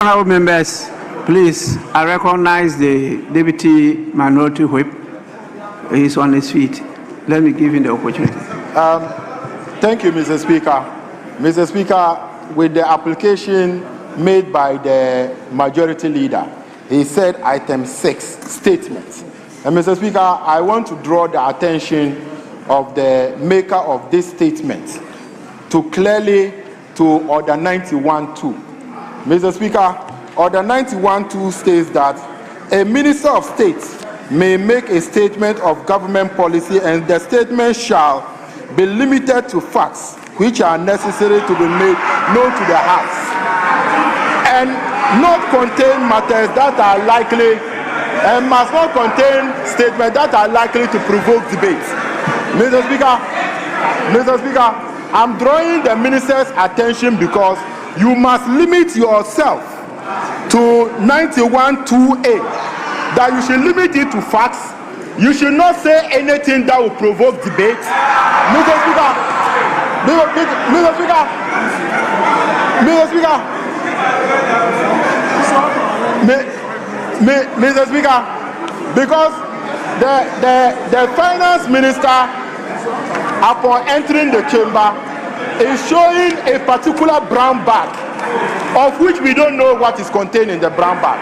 Honourable members, please, I recognize the Deputy Minority Whip. He's on his feet. Let me give him the opportunity. Thank you, Mr. Speaker. Mr. Speaker, with the application made by the Majority Leader, he said item 6, statements. And Mr. Speaker, I want to draw the attention of the maker of this statement to Order 91.2. Mr. Speaker, Order 91.2 states that a Minister of State may make a statement of government policy, and the statement shall be limited to facts which are necessary to be made known to the House, and not contain matters that are likely, and must not contain statements that are likely to provoke debate. Mr. Speaker, I'm drawing the Minister's attention because you must limit yourself to 91.2a, that you should limit it to facts. You should not say anything that will provoke debate. Mr. Speaker, because the finance minister, upon entering the chamber, is showing a particular brown bag, of which we don't know what is contained in the brown bag.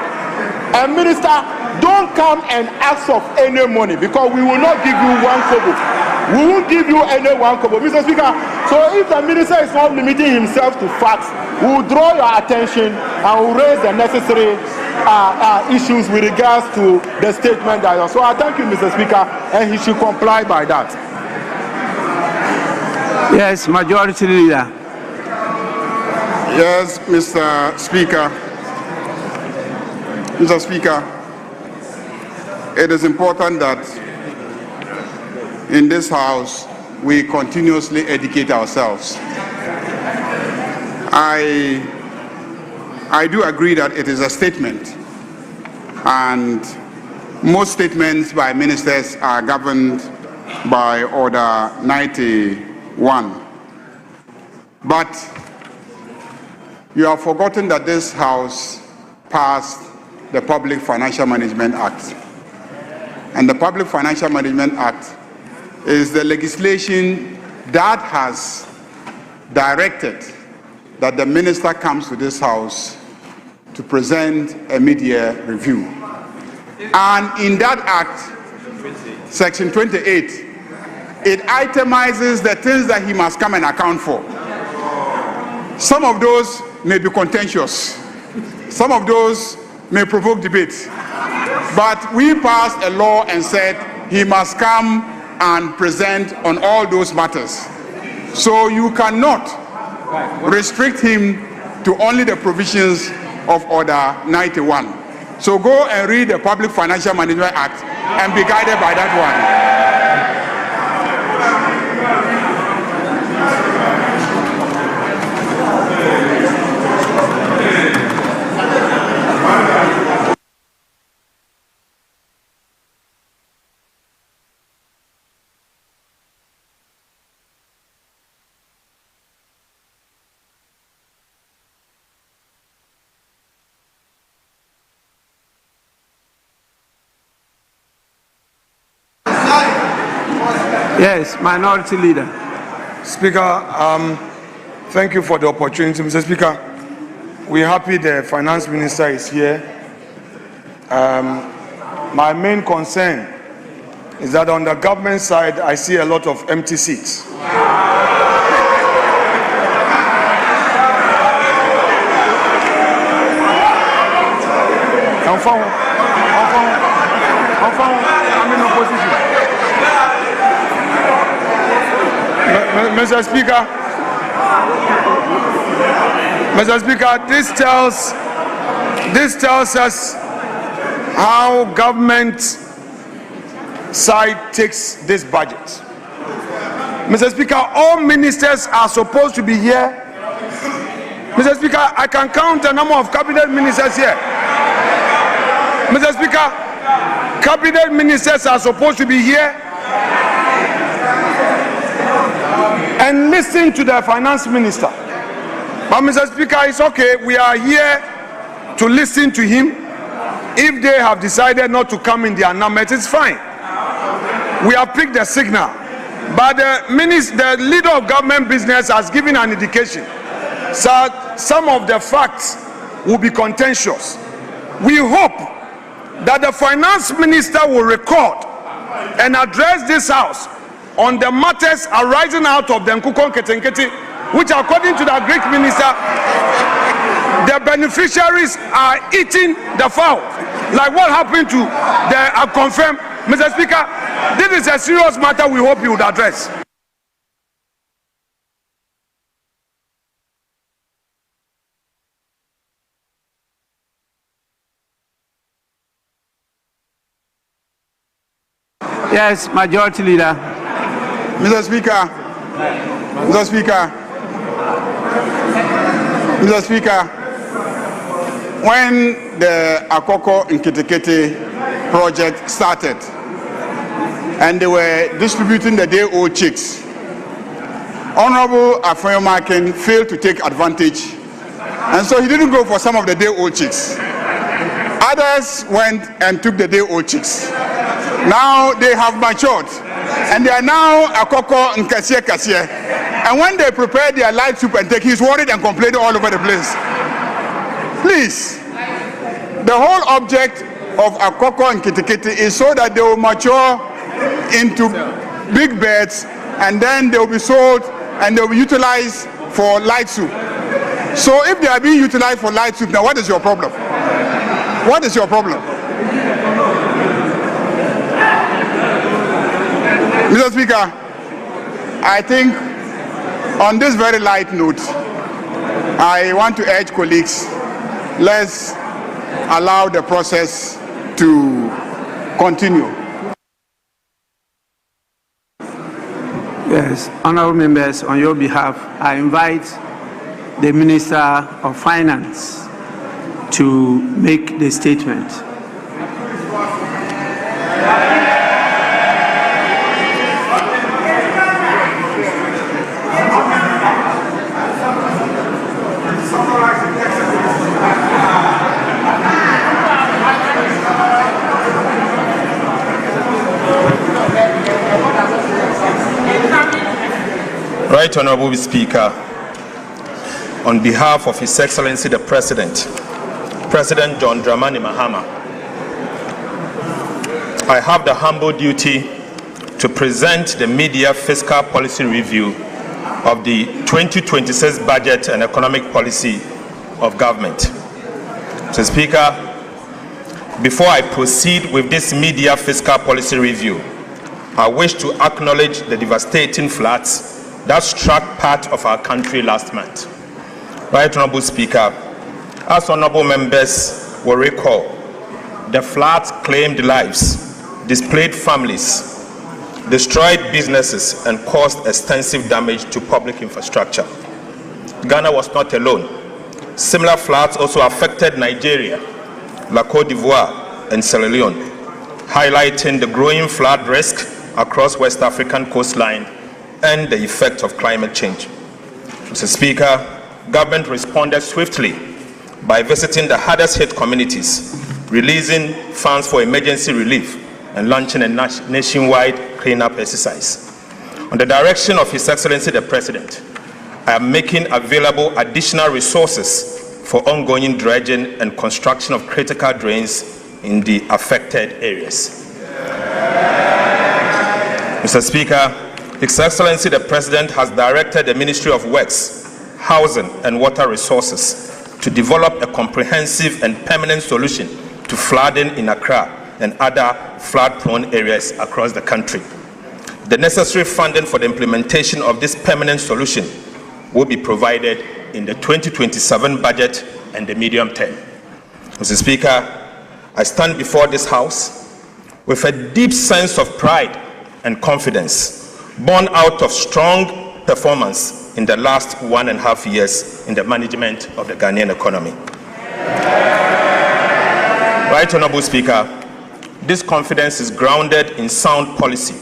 And Minister, don't come and ask of any money, because we will not give you 1 kobo. We won't give you any 1 kobo, Mr. Speaker. So if the minister is not limiting himself to facts, we will draw your attention and will raise the necessary issues with regards to the statement that. So I thank you, Mr. Speaker, and he should comply by that. Yes, Majority Leader. Yes, Mr. Speaker. Mr. Speaker, it is important that in this House we continuously educate ourselves. I do agree that it is a statement, and most statements by ministers are governed by Order 91. But you have forgotten that this House passed the Public Financial Management Act. And the Public Financial Management Act is the legislation that has directed that the minister comes to this House to present a mid-year review. And in that act, Section 28, it itemizes the things that he must come and account for. Some of those may be contentious. Some of those may provoke debate. But we passed a law and said he must come and present on all those matters. So you cannot restrict him to only the provisions of Order 91. So go and read the Public Financial Management Act and be guided by that one. Yes, Minority Leader. Speaker, thank you for the opportunity. Mr. Speaker, we're happy the Finance Minister is here. My main concern is that on the government side, I see a lot of empty seats. I'm in opposition. Mr. Speaker, this tells us how government side takes this budget. Mr. Speaker, all ministers are supposed to be here. Mr. Speaker, I can count the number of cabinet ministers here. Mr. Speaker, cabinet ministers are supposed to be here and listen to the finance minister. But Mr. Speaker, it's okay. We are here to listen to him. If they have decided not to come in their numbers, it's fine. We have picked the signal. But the leader of government business has given an indication. So some of the facts will be contentious. We hope that the finance minister will record and address this house on the matters arising out of the Nkukon Ketenkete, which according to the Greek minister, the beneficiaries are eating the fowl. Like what happened to the confirmed. Mr. Speaker, this is a serious matter we hope you would address. Yes, Majority Leader. Mr. Speaker, when the Akoko Nketekete project started and they were distributing the day-old chicks, Honorable Afenyomakin failed to take advantage, and so he didn't go for some of the day-old chicks. Others went and took the day-old chicks. Now they have matured, and they are now Akoko Nkasiye. And when they prepare their light soup and take, he's worried and complaining all over the place. Please, the whole object of Akoko and Nketekete is so that they will mature into big birds, and then they will be sold and they will be utilized for light soup. So if they are being utilized for light soup, now what is your problem? What is your problem? Mr. Speaker, I think on this very light note, I want to urge colleagues, let's allow the process to continue. Yes, honorable members, on your behalf, I invite the Minister of Finance to make the statement. Right Honorable Speaker, on behalf of His Excellency the President John Dramani Mahama, I have the humble duty to present the media fiscal policy review of the 2026 budget and economic policy of government. Mr. Speaker, before I proceed with this media fiscal policy review, I wish to acknowledge the devastating floods that struck part of our country last month. Right Honorable Speaker, as honorable members will recall, the floods claimed lives, displaced families, destroyed businesses, and caused extensive damage to public infrastructure. Ghana was not alone. Similar floods also affected Nigeria, La Côte d'Ivoire, and Sierra Leone, highlighting the growing flood risk across West African coastline and the effect of climate change. Mr. Speaker, government responded swiftly by visiting the hardest hit communities, releasing funds for emergency relief, and launching a nationwide cleanup exercise. On the direction of His Excellency the President, I am making available additional resources for ongoing dredging and construction of critical drains in the affected areas. Mr. Speaker, His Excellency the President has directed the Ministry of Works, Housing and Water Resources to develop a comprehensive and permanent solution to flooding in Accra and other flood-prone areas across the country. The necessary funding for the implementation of this permanent solution will be provided in the 2027 budget and the medium term. Mr. Speaker, I stand before this House with a deep sense of pride and confidence born out of strong performance in the last 1.5 years in the management of the Ghanaian economy. Right Honorable Speaker, this confidence is grounded in sound policy,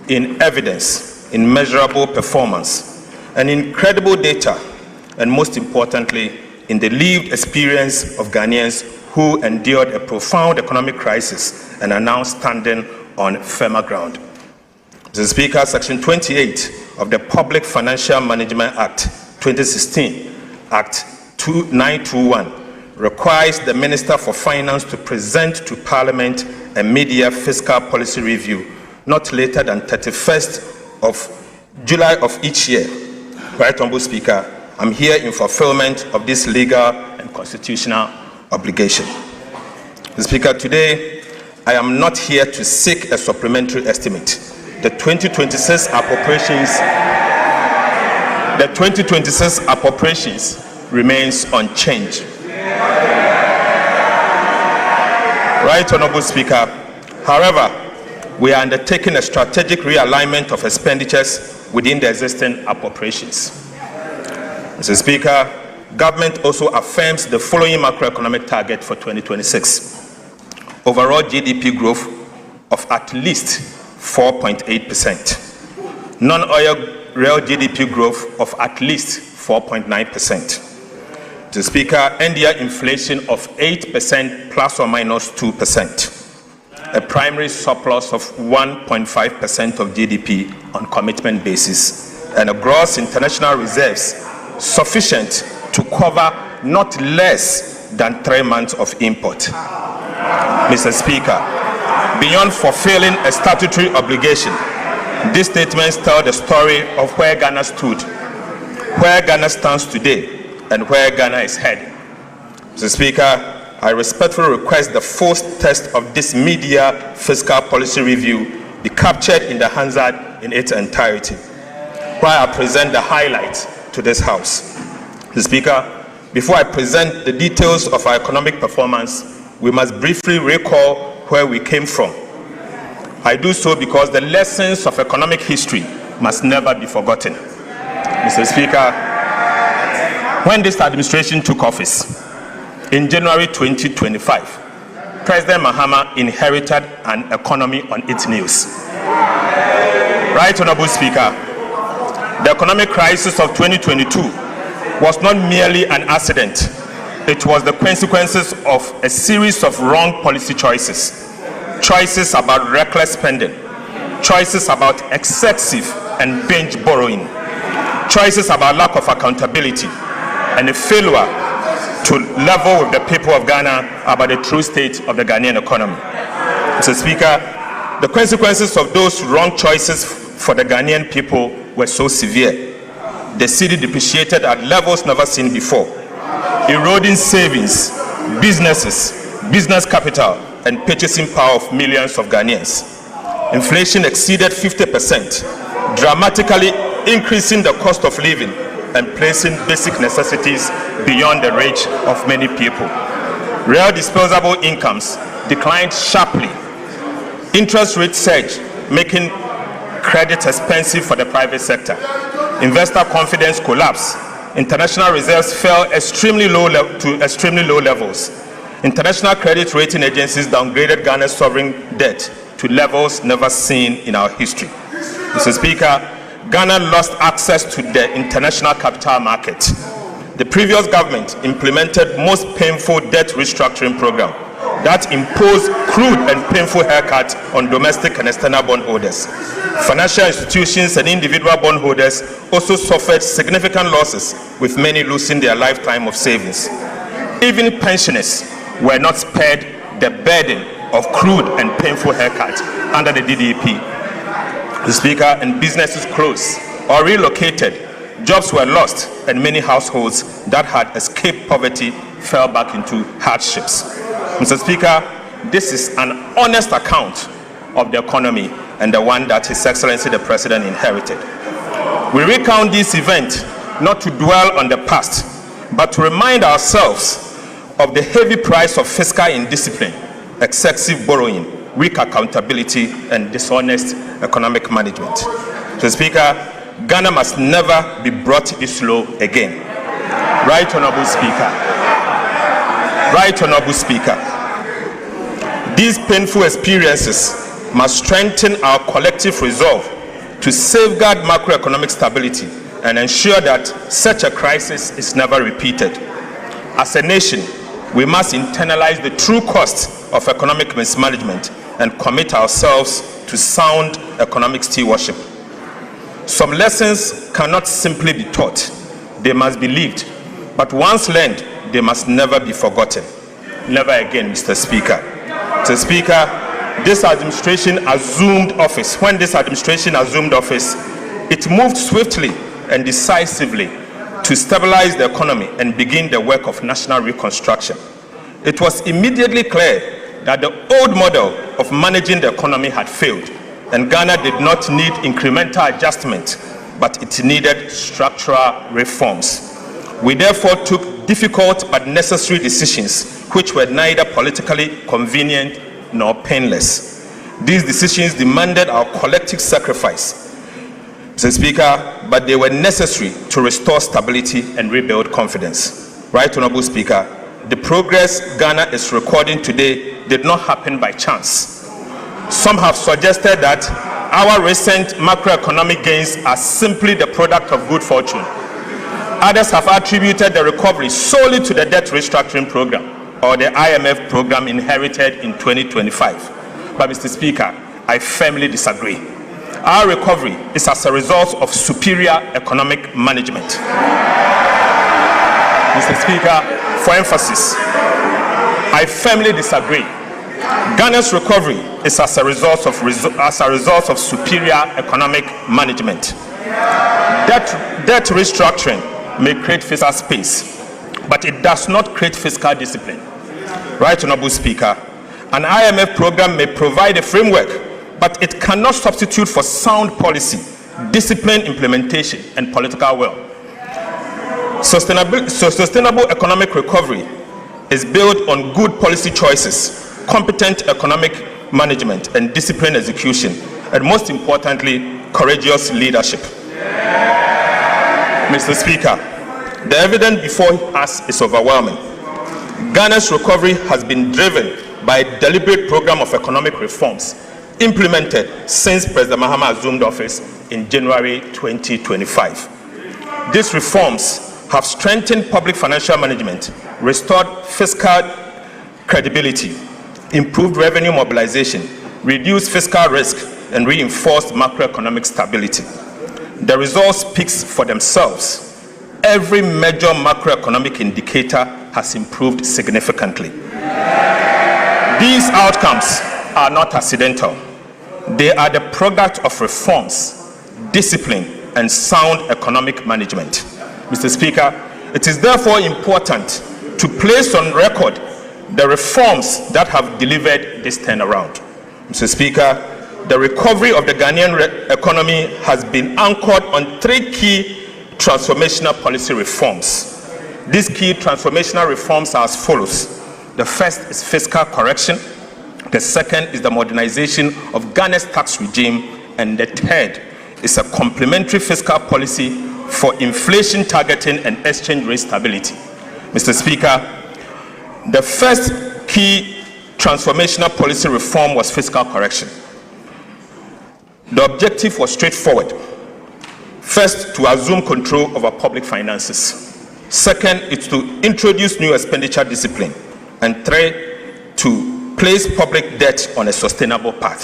in evidence, in measurable performance, and in credible data, and most importantly, in the lived experience of Ghanaians who endured a profound economic crisis and are now standing on firmer ground. Mr. Speaker, Section 28 of the Public Financial Management Act 2016, Act 921, requires the Minister for Finance to present to Parliament a mid-year fiscal policy review not later than 31st of July of each year. Right, Honourable Speaker, I'm here in fulfillment of this legal and constitutional obligation. Mr. Speaker, today I am not here to seek a supplementary estimate. The 2026 appropriations remains unchanged. Right, Honourable Speaker. However, we are undertaking a strategic realignment of expenditures within the existing appropriations. Mr. Speaker, government also affirms the following macroeconomic target for 2026. Overall GDP growth of at least 4.8%. Non-oil real GDP growth of at least 4.9%. Mr. Speaker, end-year inflation of 8% plus or minus 2%. A primary surplus of 1.5% of GDP on commitment basis, and a gross international reserves sufficient to cover not less than 3 months of import. Mr. Speaker, beyond fulfilling a statutory obligation, these statements tell the story of where Ghana stood, where Ghana stands today, and where Ghana is heading. Mr. Speaker, I respectfully request the full text of this mid-year fiscal policy review be captured in the Hansard in its entirety, while I present the highlights to this House. Mr. Speaker, before I present the details of our economic performance, we must briefly recall where we came from. I do so because the lessons of economic history must never be forgotten. Mr. Speaker, when this administration took office, in January 2025, President Mahama inherited an economy on its knees. Right, Honourable Speaker, the economic crisis of 2022 was not merely an accident. It was the consequences of a series of wrong policy choices. Choices about reckless spending, choices about excessive and binge borrowing, choices about lack of accountability, and a failure to level with the people of Ghana about the true state of the Ghanaian economy. Mr. Speaker, the consequences of those wrong choices for the Ghanaian people were so severe. The cedi depreciated at levels never seen before, eroding savings, businesses, business capital, and purchasing power of millions of Ghanaians. Inflation exceeded 50%, dramatically increasing the cost of living and placing basic necessities beyond the reach of many people. Real disposable incomes declined sharply. Interest rates surged, making credit expensive for the private sector. Investor confidence collapsed. International reserves fell to extremely low levels. International credit rating agencies downgraded Ghana's sovereign debt to levels never seen in our history. Mr. Speaker, Ghana lost access to the international capital market. The previous government implemented most painful debt restructuring program that imposed crude and painful haircuts on domestic and external bondholders. Financial institutions and individual bondholders also suffered significant losses, with many losing their lifetime of savings. Even pensioners were not spared the burden of crude and painful haircuts under the DDP. The Speaker, and businesses closed or relocated, jobs were lost, and many households that had escaped poverty fell back into hardships. Mr. Speaker, this is an honest account of the economy and the one that His Excellency the President inherited. We recount this event not to dwell on the past, but to remind ourselves of the heavy price of fiscal indiscipline, excessive borrowing, weak accountability, and dishonest economic management. Mr. Speaker, Ghana must never be brought this low again. Right, Honourable Speaker. Right, Honourable Speaker. These painful experiences must strengthen our collective resolve to safeguard macroeconomic stability and ensure that such a crisis is never repeated. As a nation, we must internalize the true cost of economic mismanagement and commit ourselves to sound economic stewardship. Some lessons cannot simply be taught, they must be lived. But once learned, they must never be forgotten. Never again, Mr. Speaker. Mr. Speaker, this administration assumed office. When this administration assumed office, it moved swiftly and decisively to stabilize the economy and begin the work of national reconstruction. It was immediately clear that the old model of managing the economy had failed, and Ghana did not need incremental adjustment, but it needed structural reforms. We therefore took difficult but necessary decisions which were neither politically convenient nor painless. These decisions demanded our collective sacrifice, Mr. Speaker, but they were necessary to restore stability and rebuild confidence. Right Honorable Speaker, the progress Ghana is recording today did not happen by chance. Some have suggested that our recent macroeconomic gains are simply the product of good fortune. Others have attributed the recovery solely to the debt restructuring program or the IMF program inherited in 2025. But Mr. Speaker, I firmly disagree. Our recovery is as a result of superior economic management. Mr. Speaker, for emphasis, I firmly disagree. Ghana's recovery is as a result of superior economic management. Debt restructuring may create fiscal space, but it does not create fiscal discipline. Right Honorable Speaker, an IMF program may provide a framework, but it cannot substitute for sound policy, disciplined implementation, and political will. Sustainable economic recovery is built on good policy choices, competent economic management, and disciplined execution, and most importantly, courageous leadership. Mr. Speaker, the evidence before us is overwhelming. Ghana's recovery has been driven by a deliberate program of economic reforms implemented since President Mahama assumed office in January 2025. These reforms have strengthened public financial management, restored fiscal credibility, improved revenue mobilization, reduced fiscal risk, and reinforced macroeconomic stability. The results speak for themselves. Every major macroeconomic indicator has improved significantly. These outcomes are not accidental. They are the product of reforms, discipline, and sound economic management. Mr. Speaker, it is therefore important to place on record the reforms that have delivered this turnaround. Mr. Speaker, the recovery of the Ghanaian economy has been anchored on three key transformational policy reforms. These key transformational reforms are as follows. The first is fiscal correction. The second is the modernization of Ghana's tax regime. And the third is a complementary fiscal policy for inflation targeting and exchange rate stability. Mr. Speaker, the first key transformational policy reform was fiscal correction. The objective was straightforward. First, to assume control over public finances. Second, is to introduce new expenditure discipline. And third, to place public debt on a sustainable path.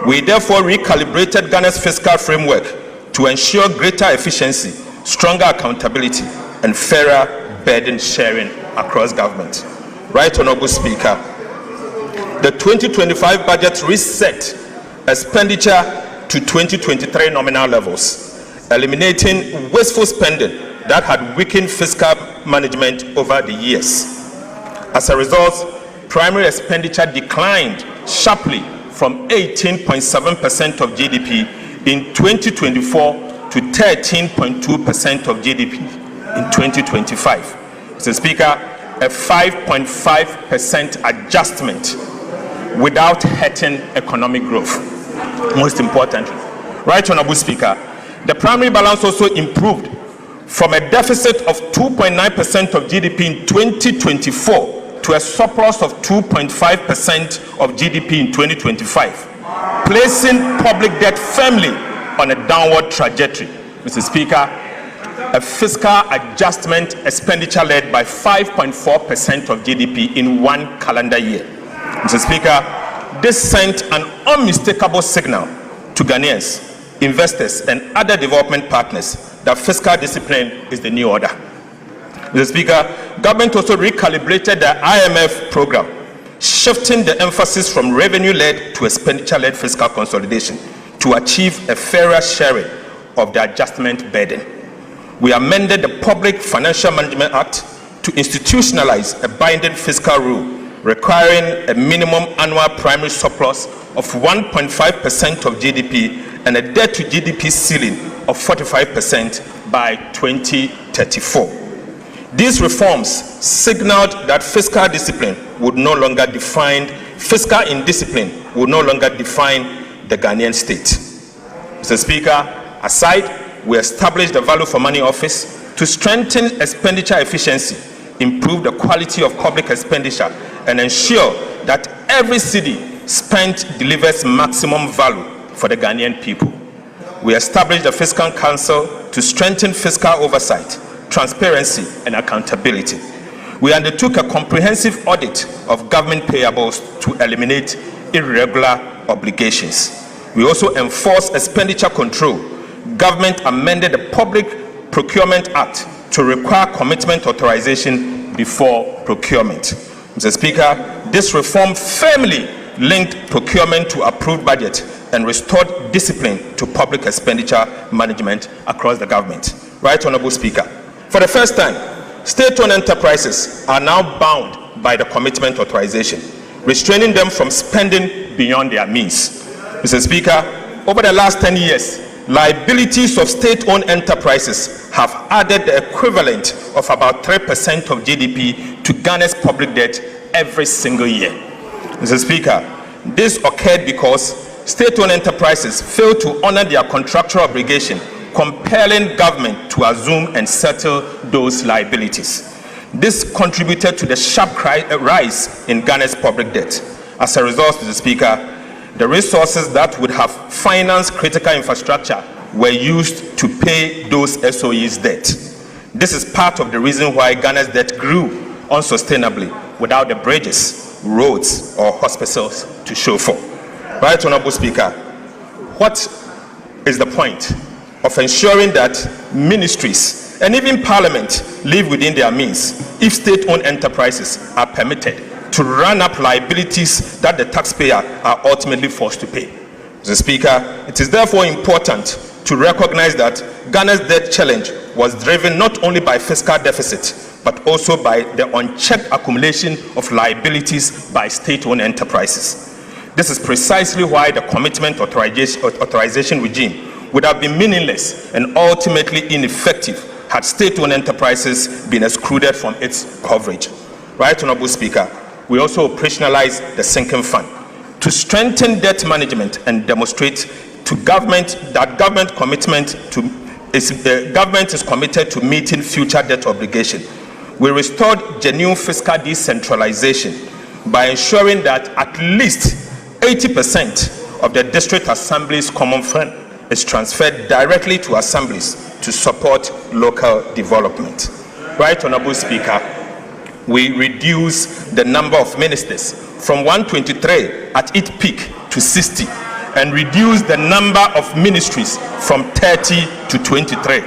We therefore recalibrated Ghana's fiscal framework to ensure greater efficiency, stronger accountability, and fairer burden sharing across government. Right Honorable Speaker, the 2025 budget reset expenditure to 2023 nominal levels, eliminating wasteful spending that had weakened fiscal management over the years. As a result, primary expenditure declined sharply from 18.7% of GDP in 2024 to 13.2% of GDP in 2025. Mr. Speaker, a 5.5% adjustment without hurting economic growth. Most importantly, Right Honorable Speaker, the primary balance also improved from a deficit of 2.9% of GDP in 2024 to a surplus of 2.5% of GDP in 2025, placing public debt firmly on a downward trajectory. Mr. Speaker, a fiscal adjustment expenditure led by 5.4% of GDP in one calendar year. Mr. Speaker, this sent an unmistakable signal to Ghanaians, investors, and other development partners that fiscal discipline is the new order. Mr. Speaker, government also recalibrated the IMF program, shifting the emphasis from revenue-led to expenditure-led fiscal consolidation to achieve a fairer sharing of the adjustment burden. We amended the Public Financial Management Act to institutionalize a binding fiscal rule requiring a minimum annual primary surplus of 1.5% of GDP and a debt-to-GDP ceiling of 45% by 2034. These reforms signaled that fiscal indiscipline would no longer define the Ghanaian state. Mr. Speaker, aside, we established the Value for Money Office to strengthen expenditure efficiency, improve the quality of public expenditure, and ensure that every cedi spent delivers maximum value for the Ghanaian people. We established the Fiscal Council to strengthen fiscal oversight, transparency, and accountability. We undertook a comprehensive audit of government payables to eliminate irregular obligations. We also enforced expenditure control. Government amended the Public Procurement Act to require commitment authorization before procurement. Mr. Speaker, this reform firmly linked procurement to approved budget and restored discipline to public expenditure management across the government. Right Honorable Speaker, for the first time, state-owned enterprises are now bound by the commitment authorization, restraining them from spending beyond their means. Mr. Speaker, over the last 10 years, liabilities of state-owned enterprises have added the equivalent of about 3% of GDP to Ghana's public debt every single year. Mr. Speaker, this occurred because state-owned enterprises failed to honor their contractual obligation, compelling government to assume and settle those liabilities. This contributed to the sharp rise in Ghana's public debt. As a result, Mr. Speaker, the resources that would have financed critical infrastructure were used to pay those SOEs' debt. This is part of the reason why Ghana's debt grew unsustainably without the bridges, roads, or hospitals to show for. Right Honorable Speaker, what is the point of ensuring that ministries and even parliament live within their means if state-owned enterprises are permitted to run up liabilities that the taxpayer are ultimately forced to pay? Mr. Speaker, it is therefore important to recognize that Ghana's debt challenge was driven not only by fiscal deficit, but also by the unchecked accumulation of liabilities by state-owned enterprises. This is precisely why the commitment authorization regime would have been meaningless and ultimately ineffective had state-owned enterprises been excluded from its coverage. Right Honorable Speaker, we also operationalized the sinking fund to strengthen debt management and demonstrate to government that government is committed to meeting future debt obligation. We restored genuine fiscal decentralization by ensuring that at least 80% of the district assembly's common fund is transferred directly to assemblies to support local development. Right Honorable Speaker, we reduced the number of ministers from 123 at its peak to 60 and reduced the number of ministries from 30 to 23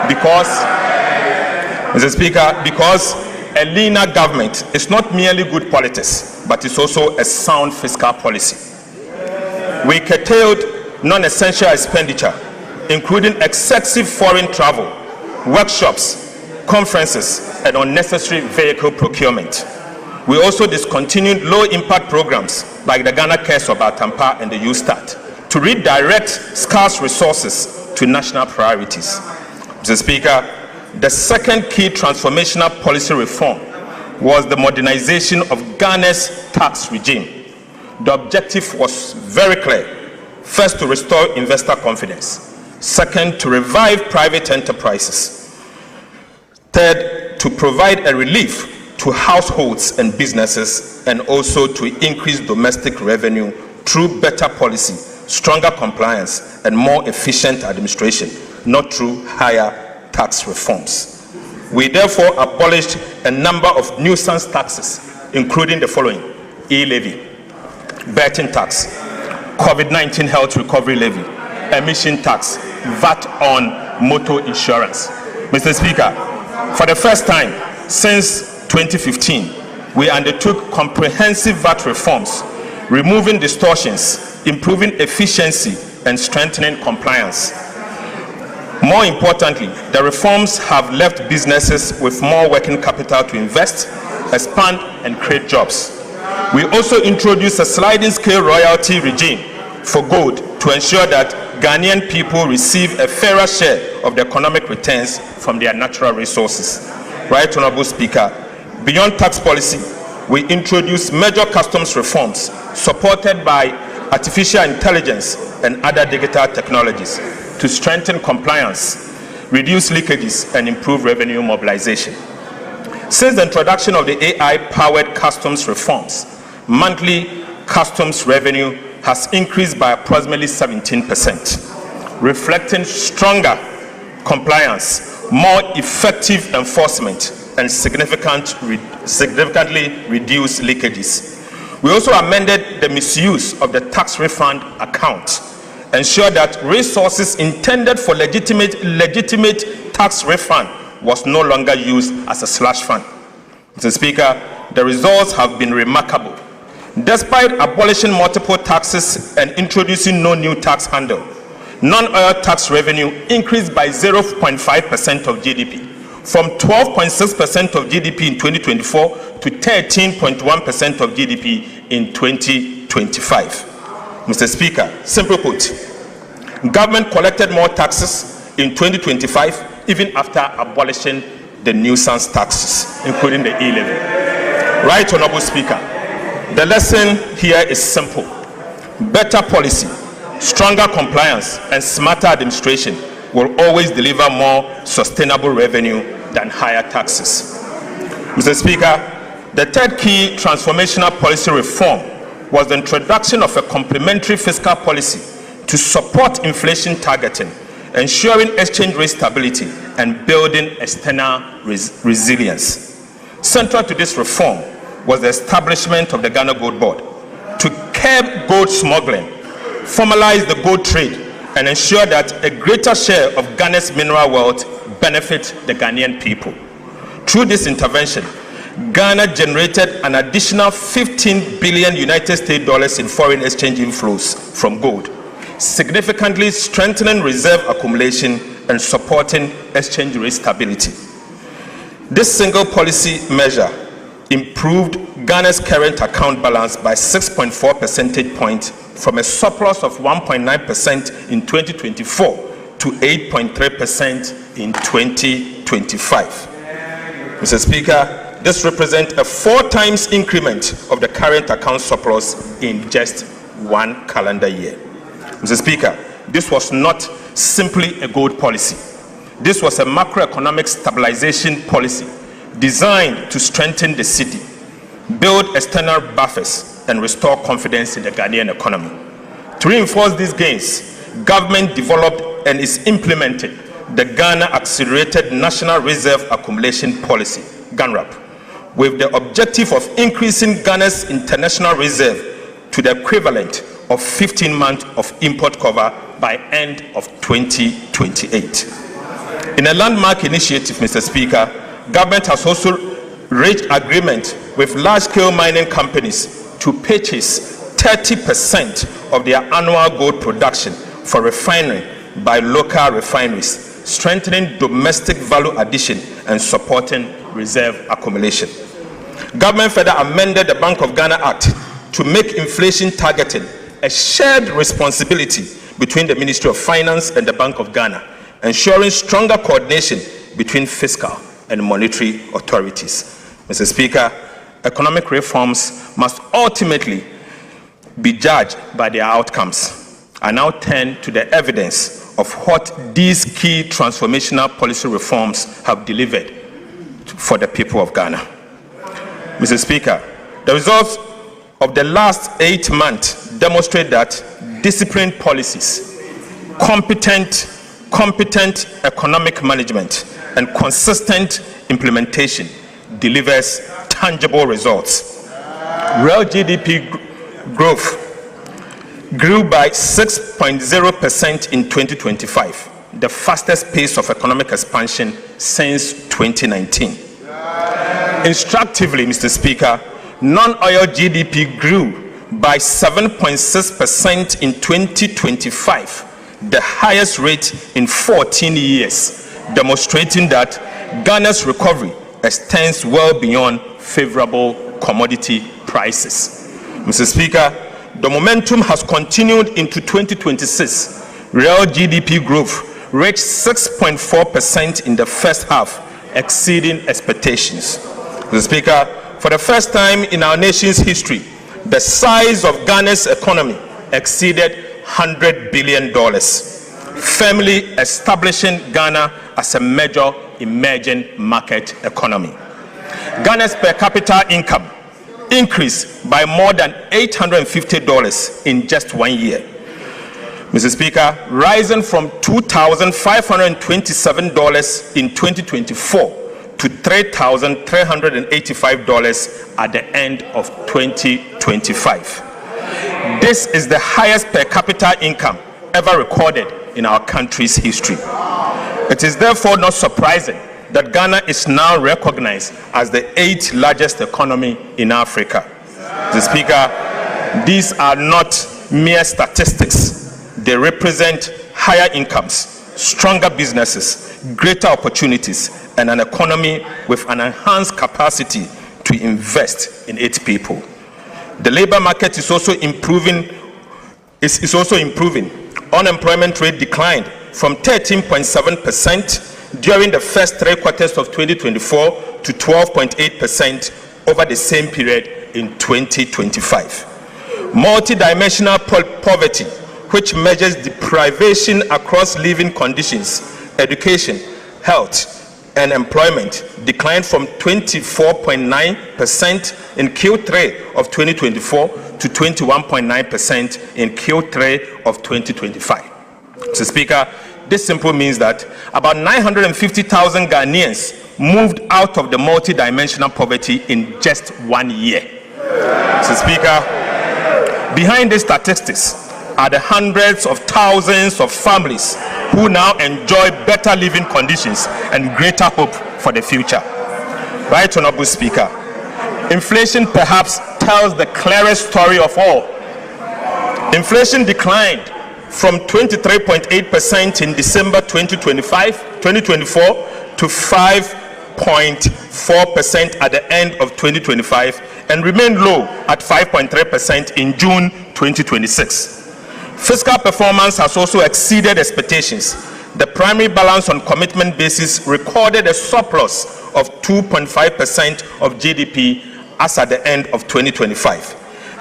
because, Mr. Speaker, because a leaner government is not merely good politics, but it's also a sound fiscal policy. We curtailed non-essential expenditure, including excessive foreign travel, workshops, conferences, and unnecessary vehicle procurement. We also discontinued low-impact programs like the Ghana Cares of Atampa and the H0t to redirect scarce resources to national priorities. Mr. Speaker, the second key transformational policy reform was the modernization of Ghana's tax regime. The objective was very clear. First, to restore investor confidence. Second, to revive private enterprises. Third, to provide a relief to households and businesses, and also to increase domestic revenue through better policy, stronger compliance, and more efficient administration, not through higher tax reforms. We therefore abolished a number of nuisance taxes, including the following: e-levy, betting tax, COVID-19 health recovery levy, emission tax, VAT on motor insurance. Mr. Speaker, for the first time since 2015, we undertook comprehensive VAT reforms, removing distortions, improving efficiency, and strengthening compliance. More importantly, the reforms have left businesses with more working capital to invest, expand, and create jobs. We also introduced a sliding scale royalty regime for gold to ensure that Ghanaian people receive a fairer share of the economic returns from their natural resources. Right Honorable Speaker, beyond tax policy, we introduced major customs reforms supported by artificial intelligence and other digital technologies to strengthen compliance, reduce leakages, and improve revenue mobilization. Since the introduction of the AI-powered customs reforms, monthly customs revenue has increased by approximately 17%, reflecting stronger compliance, more effective enforcement, and significantly reduced leakages. We also amended the misuse of the tax refund account, ensure that resources intended for legitimate tax refund was no longer used as a slush fund. Mr. Speaker, the results have been remarkable. Despite abolishing multiple taxes and introducing no new tax handle, non-oil tax revenue increased by 0.5% of GDP, from 12.6% of GDP in 2024 to 13.1% of GDP in 2025. Mr. Speaker, simply put, government collected more taxes in 2025 even after abolishing the nuisance taxes, including the e-levy. Right Honorable Speaker, the lesson here is simple. Better policy, stronger compliance, and smarter administration will always deliver more sustainable revenue than higher taxes. Mr. Speaker, the third key transformational policy reform was the introduction of a complementary fiscal policy to support inflation targeting, ensuring exchange rate stability, and building external resilience. Central to this reform was the establishment of the Ghana Gold Board to curb gold smuggling, formalize the gold trade, and ensure that a greater share of Ghana's mineral wealth benefits the Ghanaian people. Through this intervention, Ghana generated an additional $15 billion in foreign exchange inflows from gold, significantly strengthening reserve accumulation and supporting exchange rate stability. This single policy measure improved Ghana's current account balance by 6.4 percentage points from a surplus of 1.9% in 2024 to 8.3% in 2025. Mr. Speaker, this represents a 4 times increment of the current account surplus in just 1 calendar year. Mr. Speaker, this was not simply a gold policy. This was a macroeconomic stabilization policy designed to strengthen the city, build external buffers, and restore confidence in the Ghanaian economy. To reinforce these gains, government developed and is implementing the Ghana Accelerated National Reserve Accumulation Policy, GANRAP, with the objective of increasing Ghana's international reserve to the equivalent of 15 months of import cover by end of 2028. In a landmark initiative, Mr. Speaker, government has also reached agreement with large-scale mining companies to purchase 30% of their annual gold production for refining by local refineries, strengthening domestic value addition and supporting reserve accumulation. Government further amended the Bank of Ghana Act to make inflation targeting a shared responsibility between the Ministry of Finance and the Bank of Ghana, ensuring stronger coordination between fiscal and monetary authorities. Mr. Speaker, economic reforms must ultimately be judged by their outcomes. I now turn to the evidence of what these key transformational policy reforms have delivered for the people of Ghana. Mr. Speaker, the results of the last 8 months demonstrate that disciplined policies, competent competent economic management, and consistent implementation delivers tangible results. Real GDP growth grew by 6.0% in 2025, the fastest pace of economic expansion since 2019. Instructively, Mr. Speaker, non-oil GDP grew by 7.6% in 2025, the highest rate in 14 years, demonstrating that Ghana's recovery extends well beyond favorable commodity prices. Mr. Speaker, the momentum has continued into 2026. Real GDP growth reached 6.4% in the first half, exceeding expectations. Mr. Speaker, for the first time in our nation's history, the size of Ghana's economy exceeded $100 billion, firmly establishing Ghana as a major emerging market economy. Ghana's per capita income increased by more than $850 in just 1 year. Mr. Speaker, rising from $2,527 in 2024 to $3,385 at the end of 2025. This is the highest per capita income ever recorded in our country's history. It is therefore not surprising that Ghana is now recognized as the 8th largest economy in Africa. Mr. Speaker, these are not mere statistics. They represent higher incomes, stronger businesses, greater opportunities, and an economy with an enhanced capacity to invest in its people. The labor market is also improving. Unemployment rate declined from 13.7% during the first 3 quarters of 2024 to 12.8% over the same period in 2025. Multidimensional poverty, which measures deprivation across living conditions, education, health, and employment, declined from 24.9% in Q3 of 2024 to 21.9% in Q3 of 2025. Mr. Speaker, this simply means that about 950,000 Ghanaians moved out of the multidimensional poverty in just 1 year. Mr. Speaker, behind these statistics are the hundreds of thousands of families who now enjoy better living conditions and greater hope for the future. Right, Honorable Speaker, inflation perhaps tells the clearest story of all. Inflation declined from 23.8% in December 2024 to 5.4% at the end of 2025 and remained low at 5.3% in June 2026. Fiscal performance has also exceeded expectations. The primary balance on commitment basis recorded a surplus of 2.5% of GDP as at the end of 2025.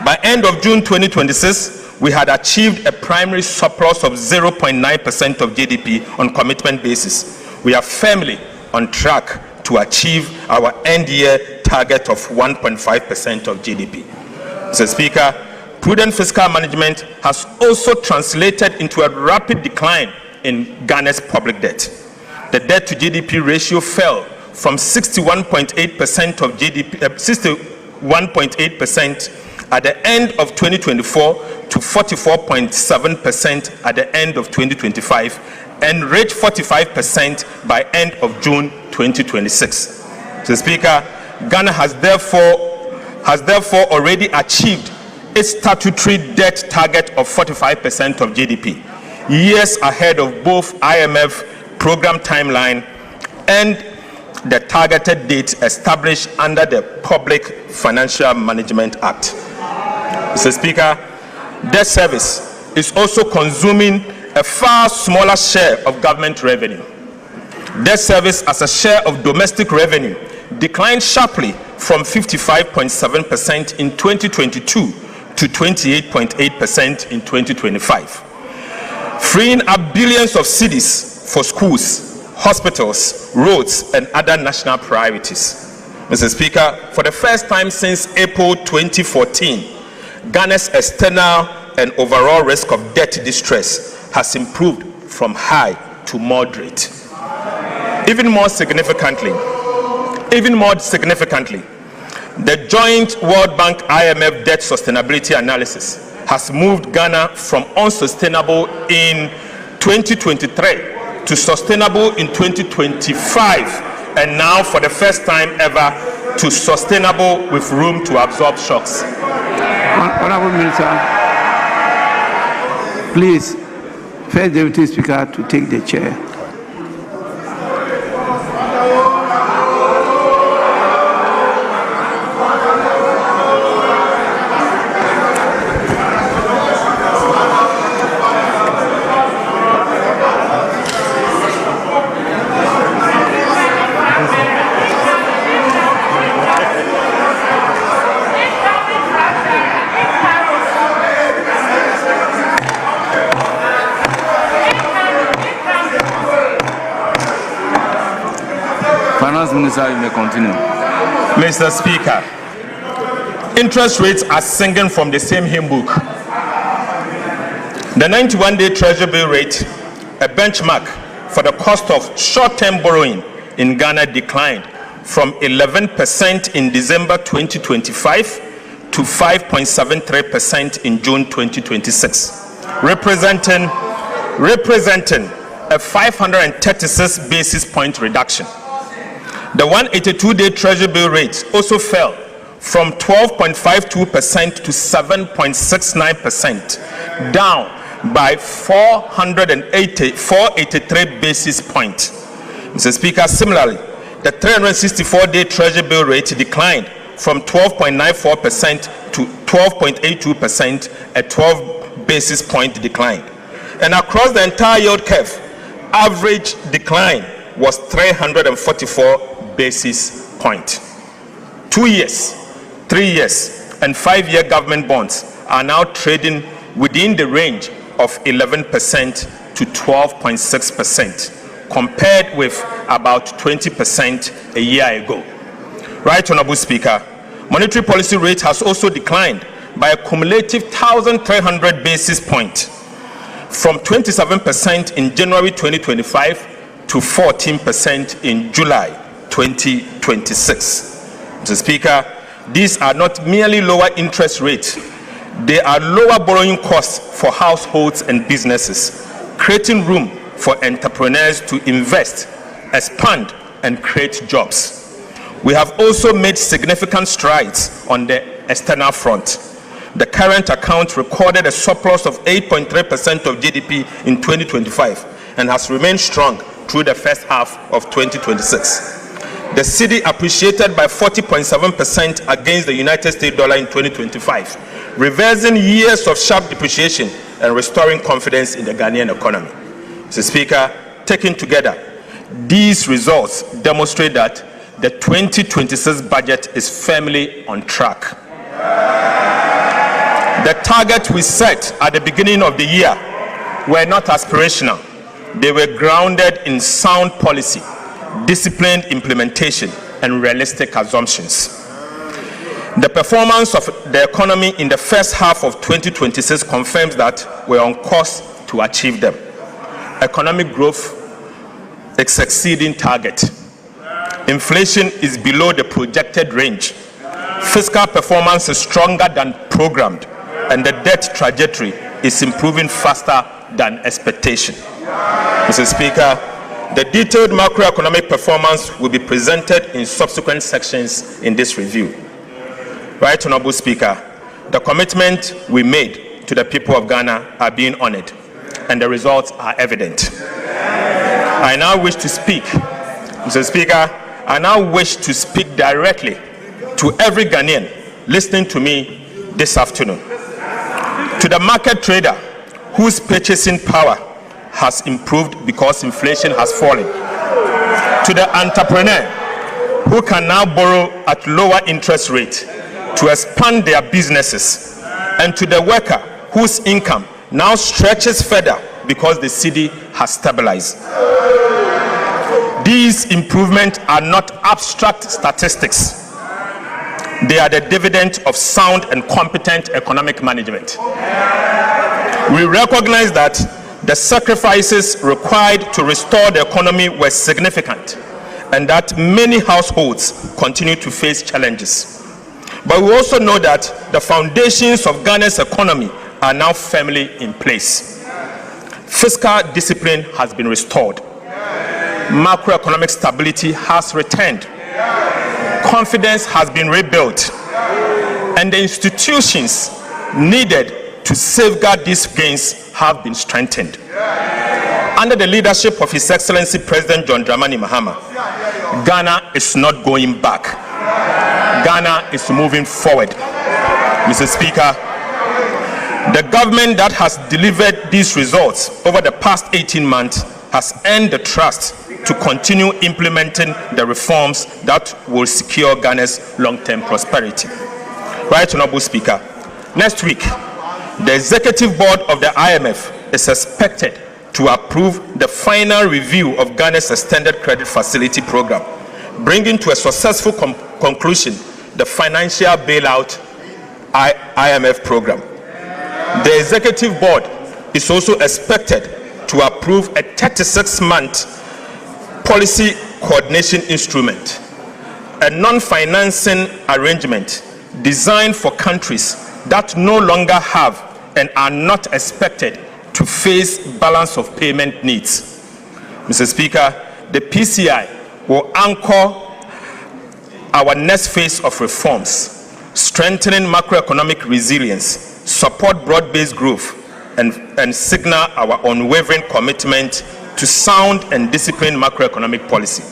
By end of June 2026, we had achieved a primary surplus of 0.9% of GDP on commitment basis. We are firmly on track to achieve our end year target of 1.5% of GDP. Mr. Speaker, prudent fiscal management has also translated into a rapid decline in Ghana's public debt. The debt to GDP ratio fell from 61.8% of GDP, 61.8% at the end of 2024 to 44.7% at the end of 2025 and reached 45% by end of June 2026. Mr. Speaker, Ghana has therefore already achieved its statutory debt target of 45% of GDP, years ahead of both IMF program timeline and the targeted date established under the Public Financial Management Act. Mr. Speaker, debt service is also consuming a far smaller share of government revenue. Debt service as a share of domestic revenue declined sharply from 55.7% in 2022 to 28.8% in 2025, freeing up billions of cedis for schools, hospitals, roads, and other national priorities. Mr. Speaker, for the first time since April 2014, Ghana's external and overall risk of debt distress has improved from high to moderate. Even more significantly, the joint World Bank IMF debt sustainability analysis has moved Ghana from unsustainable in 2023 to sustainable in 2025, and now for the first time ever to sustainable with room to absorb shocks. Honorable Minister, please, First Deputy Speaker to take the chair. Minister, you may continue. Mr. Speaker, interest rates are singing from the same hymn book. The 91-day Treasury bill rate, a benchmark for the cost of short-term borrowing in Ghana, declined from 11% in December 2025 to 5.73% in June 2026, representing a 536 basis point reduction. The 182-day Treasury bill rate also fell from 12.52% to 7.69%, down by 483 basis points. Mr. Speaker, similarly, the 364-day Treasury bill rate declined from 12.94% to 12.82%, a 12 basis point decline. And across the entire yield curve, average decline was 344 basis point. 2 years, 3 years, and 5-year government bonds are now trading within the range of 11% to 12.6%, compared with about 20% a year ago. Right, Honorable Speaker, monetary policy rate has also declined by a cumulative 1,300 basis points, from 27% in January 2025 to 14% in July 2026. Mr. Speaker, these are not merely lower interest rates, they are lower borrowing costs for households and businesses, creating room for entrepreneurs to invest, expand, and create jobs. We have also made significant strides on the external front. The current account recorded a surplus of 8.3% of GDP in 2025 and has remained strong through the first half of 2026. The cedi appreciated by 40.7% against the United States dollar in 2025, reversing years of sharp depreciation and restoring confidence in the Ghanaian economy. Mr. Speaker, taken together, these results demonstrate that the 2026 budget is firmly on track. The targets we set at the beginning of the year were not aspirational. They were grounded in sound policy, disciplined implementation, and realistic assumptions. The performance of the economy in the first half of 2026 confirms that we're on course to achieve them. Economic growth is exceeding target. Inflation is below the projected range. Fiscal performance is stronger than programmed, and the debt trajectory is improving faster than expectation. Mr. Speaker, the detailed macroeconomic performance will be presented in subsequent sections in this review. Right, Honorable Speaker, the commitment we made to the people of Ghana are being honored, and the results are evident. I now wish to speak, Mr. Speaker, I now wish to speak directly to every Ghanaian listening to me this afternoon. To the market trader whose purchasing power has improved because inflation has fallen. To the entrepreneur who can now borrow at lower interest rate to expand their businesses. And to the worker whose income now stretches further because the cedi has stabilized. These improvements are not abstract statistics. They are the dividend of sound and competent economic management. We recognize that the sacrifices required to restore the economy were significant, and that many households continue to face challenges. But we also know that the foundations of Ghana's economy are now firmly in place. Fiscal discipline has been restored. Macroeconomic stability has returned. Confidence has been rebuilt. And the institutions needed to safeguard these gains have been strengthened. Under the leadership of His Excellency President John Dramani Mahama, Ghana is not going back. Ghana is moving forward. Mr. Speaker, the government that has delivered these results over the past 18 months has earned the trust to continue implementing the reforms that will secure Ghana's long-term prosperity. Right, Honorable Speaker, next week, the Executive Board of the IMF is expected to approve the final review of Ghana's Extended Credit Facility Program, bringing to a successful conclusion the financial bailout IMF program. The Executive Board is also expected to approve a 36-month policy coordination instrument, a non-financing arrangement designed for countries that no longer have and are not expected to face balance of payment needs. Mr. Speaker, the PCI will anchor our next phase of reforms, strengthening macroeconomic resilience, support broad-based growth, and signal our unwavering commitment to sound and disciplined macroeconomic policy.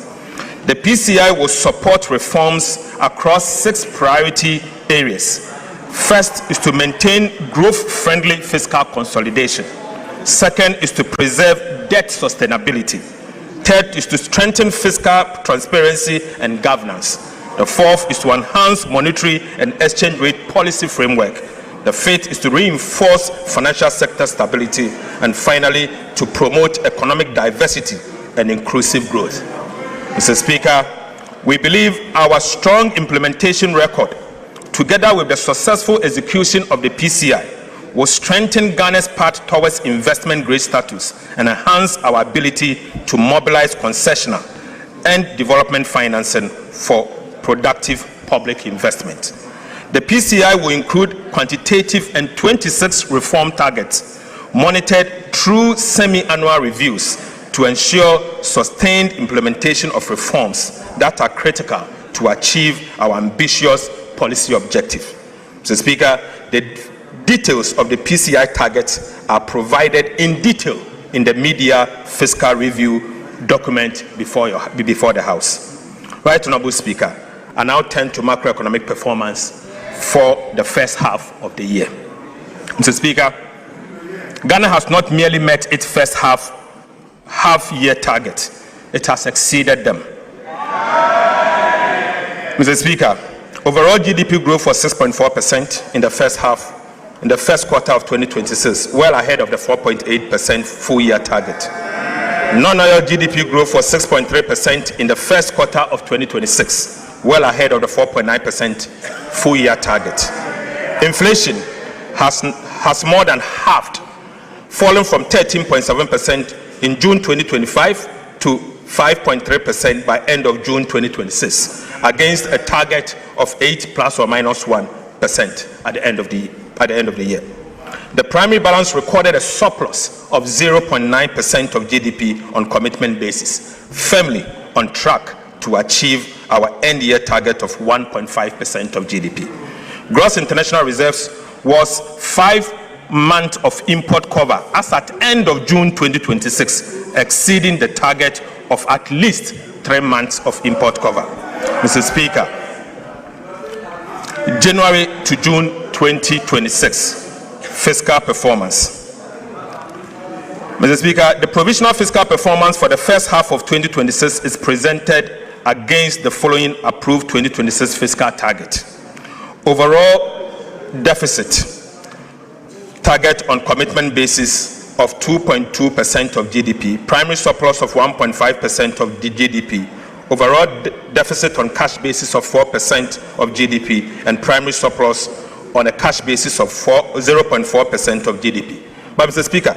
The PCI will support reforms across 6 priority areas. First is to maintain growth-friendly fiscal consolidation. Second is to preserve debt sustainability. Third is to strengthen fiscal transparency and governance. The fourth is to enhance monetary and exchange rate policy framework. The fifth is to reinforce financial sector stability. And finally, to promote economic diversity and inclusive growth. Mr. Speaker, we believe our strong implementation record, together with the successful execution of the PCI, will strengthen Ghana's path towards investment grade status and enhance our ability to mobilize concessional and development financing for productive public investment. The PCI will include quantitative and 26 reform targets, monitored through semi-annual reviews to ensure sustained implementation of reforms that are critical to achieve our ambitious policy objective. Mr. Speaker, the details of the PCI targets are provided in detail in the media fiscal review document before the House. Right, Honorable Speaker, I now turn to macroeconomic performance for the first half of the year. Mr. Speaker, Ghana has not merely met its first half-year target, it has exceeded them. Mr. Speaker, overall GDP growth was 6.4% in the first quarter of 2026, well ahead of the 4.8% full-year target. Non-oil GDP growth was 6.3% in the first quarter of 2026, well ahead of the 4.9% full-year target. Inflation has more than halved, fallen from 13.7% in June 2025 to 5.3% by end of June 2026, against a target of 8 plus or minus 1% at the end of the year. The primary balance recorded a surplus of 0.9% of GDP on commitment basis, firmly on track to achieve our end-year target of 1.5% of GDP. Gross international reserves was 5 months of import cover as at end of June 2026, exceeding the target of at least 3 months of import cover. Mr. Speaker, January to June 2026, fiscal performance. Mr. Speaker, the provisional fiscal performance for the first half of 2026 is presented against the following approved 2026 fiscal target. Overall deficit target on commitment basis of 2.2% of GDP, primary surplus of 1.5% of the GDP, overall deficit on cash basis of 4% of GDP, and primary surplus on a cash basis of 0.4% of GDP. But Mr. Speaker,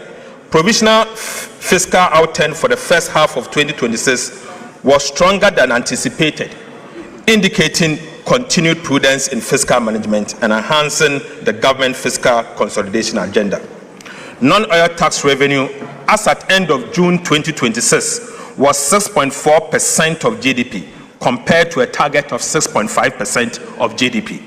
Provisional fiscal outturn for the first half of 2026 was stronger than anticipated, indicating continued prudence in fiscal management and enhancing the government fiscal consolidation agenda. Non-oil tax revenue as at end of June 2026 was 6.4% of GDP compared to a target of 6.5% of GDP.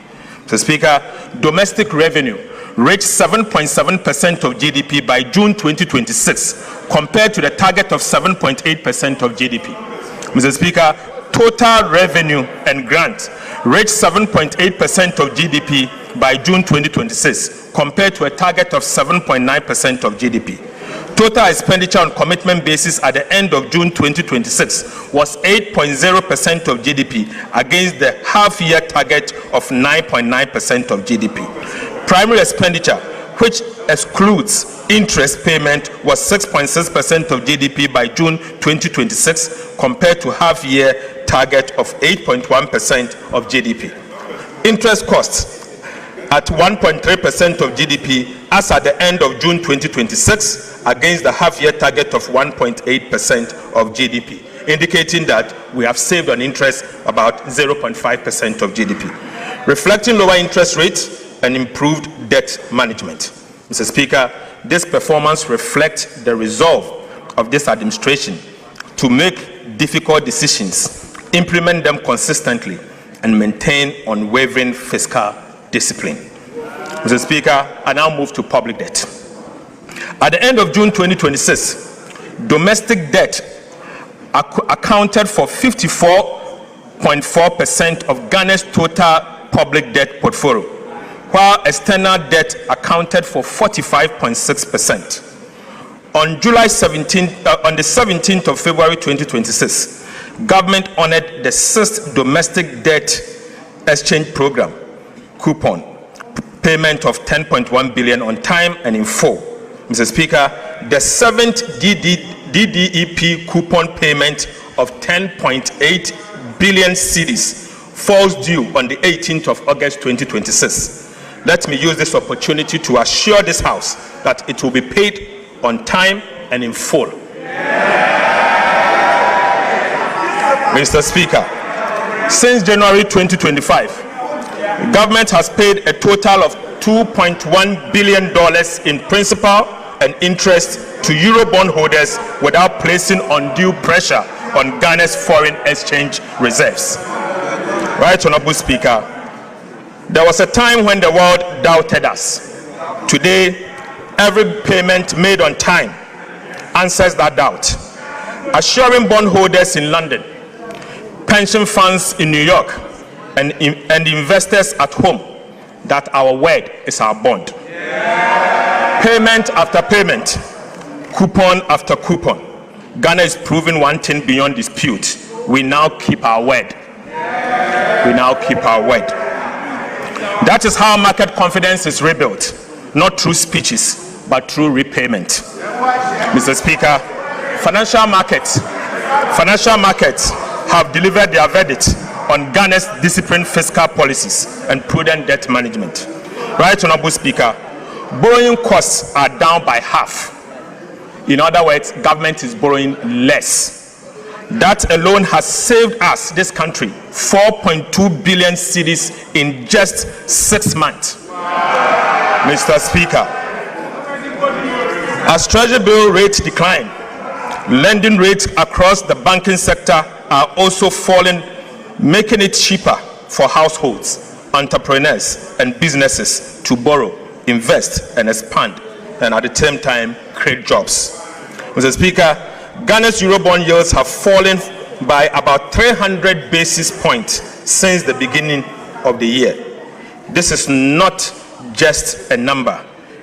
Mr. Speaker, domestic revenue reached 7.7% of GDP by June 2026 compared to the target of 7.8% of GDP. Mr. Speaker, total revenue and grants reached 7.8% of GDP by June 2026 compared to a target of 7.9% of GDP. Total expenditure on commitment basis at the end of June 2026 was 8.0% of GDP against the half-year target of 9.9% of GDP. Primary expenditure, which excludes interest payment, was 6.6% of GDP by June 2026 compared to half-year target of 8.1% of GDP. Interest costs at 1.3% of GDP as at the end of June 2026 against the half-year target of 1.8% of GDP, indicating that we have saved on interest about 0.5% of GDP, reflecting lower interest rates and improved debt management. Mr. Speaker, this performance reflects the resolve of this administration to make difficult decisions, implement them consistently, and maintain unwavering fiscal discipline. Mr. Speaker, I now move to public debt. At the end of June 2026, domestic debt accounted for 54.4% of Ghana's total public debt portfolio, while external debt accounted for 45.6%. On the 17th of February 2026, government honored the 6th domestic debt exchange program coupon payment of 10.1 billion on time and in full. Mr. Speaker, the 7th DDEP coupon payment of 10.8 billion cedis falls due on the 18th of August 2026. Let me use this opportunity to assure this House that it will be paid on time and in full. Mr. Speaker, since January 2025, government has paid a total of $2.1 billion in principal and interest to Eurobond holders without placing undue pressure on Ghana's foreign exchange reserves. Right, Honorable Speaker, there was a time when the world doubted us. Today, every payment made on time answers that doubt, assuring bondholders in London, pension funds in New York, and investors at home that our word is our bond. Payment after payment, coupon after coupon, Ghana is proving one thing beyond dispute. We now keep our word. We now keep our word. That is how market confidence is rebuilt, not through speeches, but through repayment. Mr. Speaker, financial markets have delivered their verdict on Ghana's disciplined fiscal policies and prudent debt management. Right, Honorable Speaker, borrowing costs are down by half. In other words, government is borrowing less. That alone has saved us, this country, 4.2 billion cedis in just 6 months. Mr. Speaker, as Treasury bill rates decline, lending rates across the banking sector are also falling, making it cheaper for households, entrepreneurs, and businesses to borrow, invest, and expand, and at the same time, create jobs. Mr. Speaker, Ghana's Eurobond yields have fallen by about 300 basis points since the beginning of the year. This is not just a number.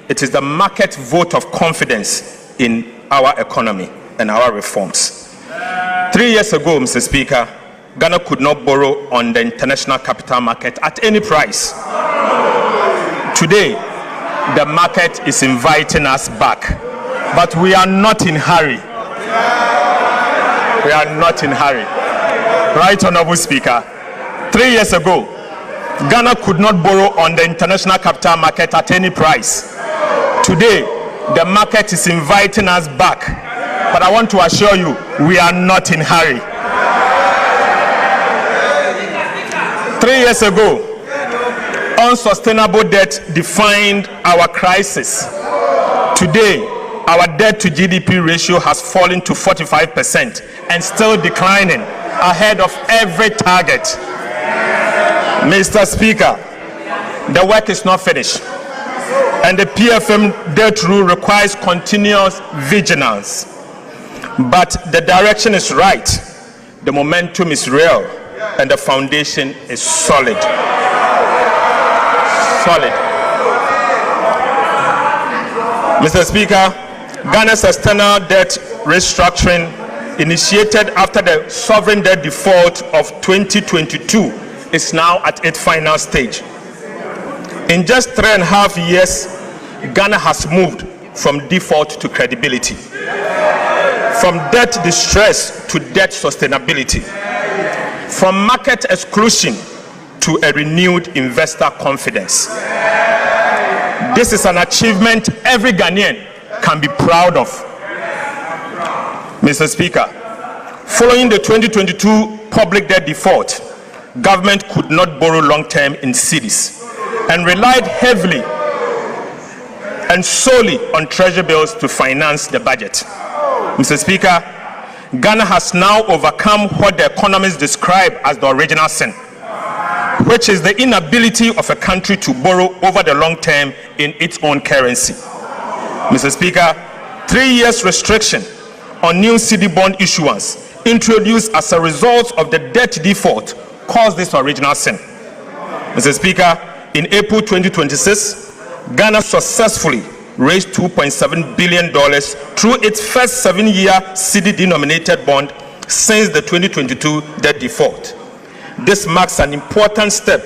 It is the market vote of confidence in our economy and our reforms. 3 years ago, Mr. Speaker, Ghana could not borrow on the international capital market at any price. Today, the market is inviting us back, but we are not in hurry. We are not in hurry. Right, Honorable Speaker, 3 years ago, Ghana could not borrow on the international capital market at any price. Today, the market is inviting us back. But I want to assure you, we are not in a hurry. 3 years ago, unsustainable debt defined our crisis. Today, our debt to GDP ratio has fallen to 45% and still declining, ahead of every target. Mr. Speaker, the work is not finished, and the PFM debt rule requires continuous vigilance. But the direction is right, the momentum is real, and the foundation is solid. Mr. Speaker, Ghana's external debt restructuring, initiated after the sovereign debt default of 2022, is now at its final stage. In just 3.5 years, Ghana has moved from default to credibility, from debt distress to debt sustainability, from market exclusion to a renewed investor confidence. This is an achievement every Ghanaian can be proud of. Mr. Speaker, following the 2022 public debt default, government could not borrow long-term in cedis and relied heavily and solely on treasury bills to finance the budget. Mr. Speaker, Ghana has now overcome what the economists describe as the original sin, which is the inability of a country to borrow over the long term in its own currency. Mr. Speaker, 3 years restriction on new cedi bond issuance introduced as a result of the debt default caused this original sin. Mr. Speaker, in April 2026, Ghana successfully raised $2.7 billion through its first 7-year cedi-denominated bond since the 2022 debt default. This marks an important step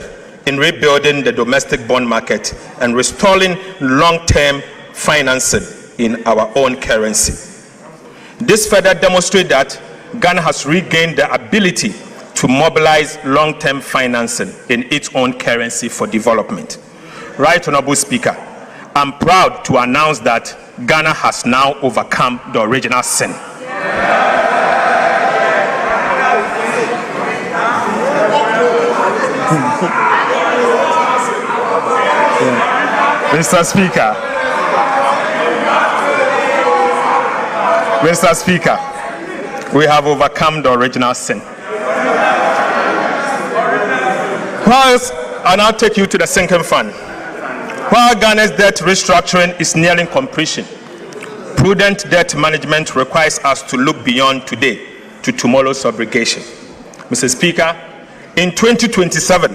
in rebuilding the domestic bond market and restoring long-term financing in our own currency. This further demonstrates that Ghana has regained the ability to mobilize long-term financing in its own currency for development. Right Honorable Speaker, I'm proud to announce that Ghana has now overcome the original sin. Mr. Speaker, we have overcome the original sin. Whilst I now take you to the sinking fund. While Ghana's debt restructuring is nearing completion, prudent debt management requires us to look beyond today to tomorrow's obligation. Mr. Speaker, in 2027,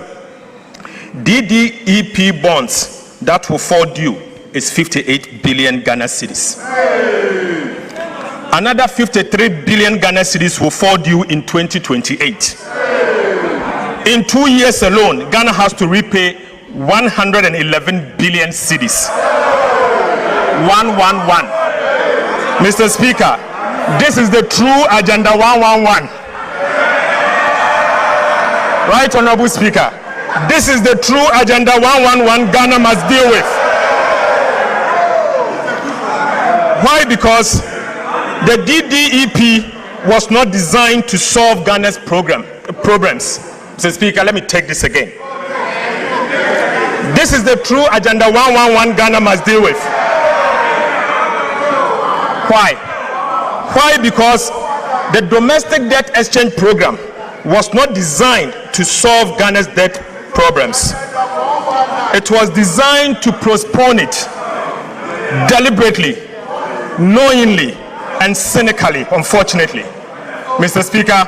DDEP bonds that will fall due is 58 billion Ghana cedis. Another 53 billion Ghana cedis will fall due in 2028. In 2 years alone, Ghana has to repay 111 billion cedis. 111. Mr. Speaker, this is the true Agenda 111. Right, Honorable Speaker? This is the true Agenda 111 Ghana must deal with. Why? Because the DDEP was not designed to solve Ghana's problems. Mr. Speaker, let me take this again. This is the true Agenda 111 Ghana must deal with. Why? Why? Because the domestic debt exchange program was not designed to solve Ghana's debt problems. It was designed to postpone it deliberately, knowingly, and cynically, unfortunately. Mr. Speaker,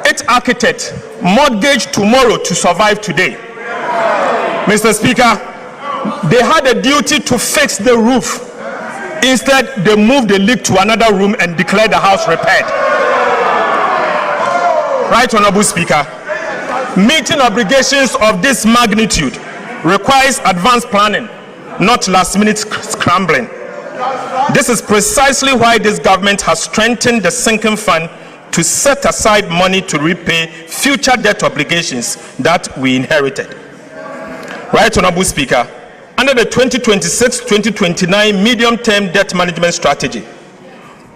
its architect mortgaged tomorrow to survive today. Mr. Speaker, they had a duty to fix the roof. Instead, they moved the leak to another room and declared the house repaired. Right, Honorable Speaker? Meeting obligations of this magnitude requires advanced planning, not last-minute scrambling. This is precisely why this government has strengthened the sinking fund to set aside money to repay future debt obligations that we inherited. Right, Honorable Speaker, Under the 2026-2029 medium-term debt management strategy,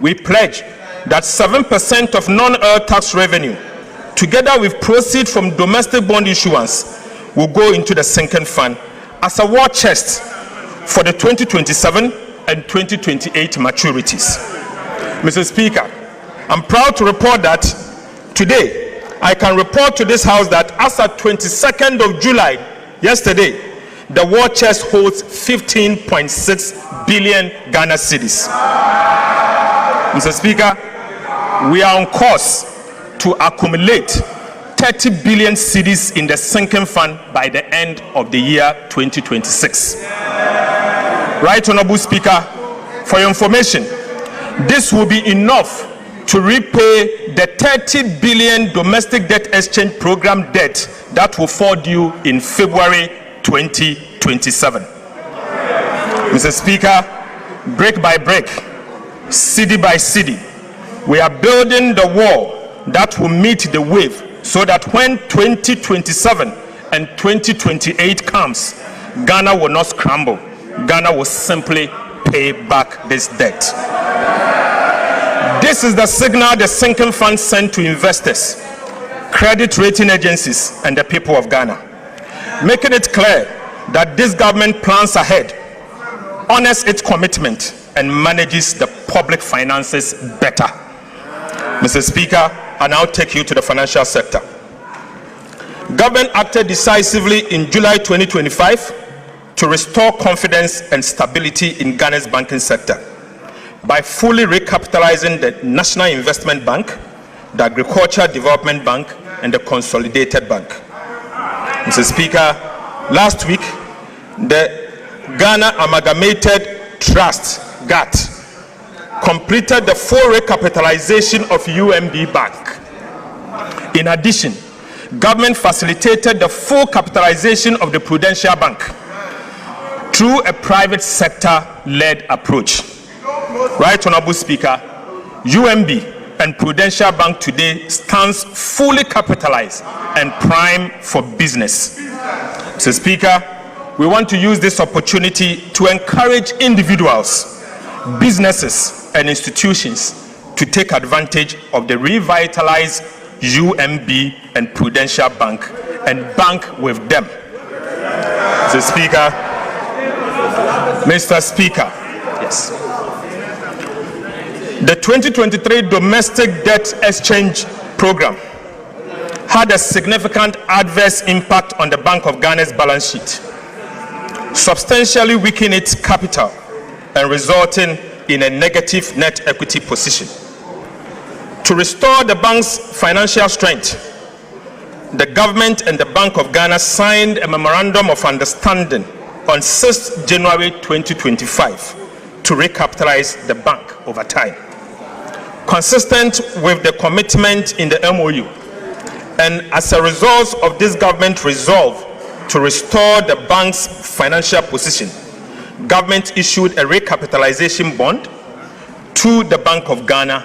we pledge that 7% of non-oil tax revenue, together with proceeds from domestic bond issuance, will go into the sinking fund as a war chest for the 2027 and 2028 maturities. Mr. Speaker, I'm proud to report that today I can report to this House that as at 22nd of July, yesterday, the war chest holds 15.6 billion Ghana cedis. Mr. Speaker, we are on course to accumulate 30 billion cedis in the sinking fund by the end of the year 2026. Right, Honorable Speaker, for your information, this will be enough to repay the 30 billion domestic debt exchange program debt that will fall due in February 2027. Mr. Speaker, brick by brick, city by city, we are building the wall that will meet the wave so that when 2027 and 2028 comes, Ghana will not scramble. Ghana will simply pay back this debt. This is the signal the sinking fund sent to investors, credit rating agencies, and the people of Ghana, making it clear that this government plans ahead, honors its commitment, and manages the public finances better. Mr. Speaker, I now take you to the financial sector. Government acted decisively in July 2025 to restore confidence and stability in Ghana's banking sector by fully recapitalizing the National Investment Bank, the Agricultural Development Bank, and the Consolidated Bank. Mr. Speaker, last week, the Ghana Amalgamated Trust, GAT, completed the full recapitalization of UMB Bank. In addition, government facilitated the full capitalization of the Prudential Bank through a private sector-led approach. Right, Honorable Speaker, UMB and Prudential Bank today stands fully capitalized and primed for business. Mr. Speaker, we want to use this opportunity to encourage individuals, businesses, and institutions to take advantage of the revitalized UMB and Prudential Bank and bank with them. Mr. Speaker, yes. The 2023 domestic debt exchange program had a significant adverse impact on the Bank of Ghana's balance sheet, substantially weakening its capital and resulting in a negative net equity position. To restore the bank's financial strength, the government and the Bank of Ghana signed a memorandum of understanding on 6th January 2025 to recapitalize the bank over time. Consistent with the commitment in the MOU, and as a result of this government resolve to restore the bank's financial position, government issued a recapitalization bond to the Bank of Ghana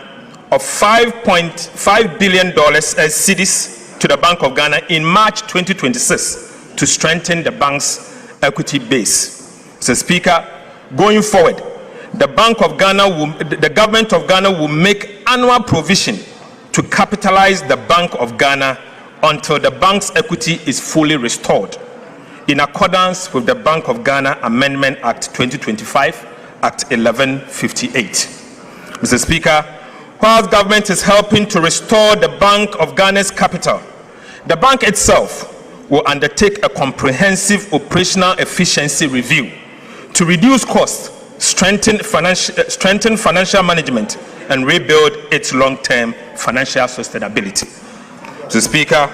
of $5.5 billion as cedis to the Bank of Ghana in March 2026 to strengthen the bank's equity base. Mr. Speaker, going forward, the government of Ghana will make annual provision to capitalize the Bank of Ghana until the bank's equity is fully restored, in accordance with the Bank of Ghana Amendment Act 2025, Act 1158. Mr. Speaker, whilst government is helping to restore the Bank of Ghana's capital, the bank itself will undertake a comprehensive operational efficiency review to reduce costs, strengthen financial management, and rebuild its long-term financial sustainability. Mr. Speaker,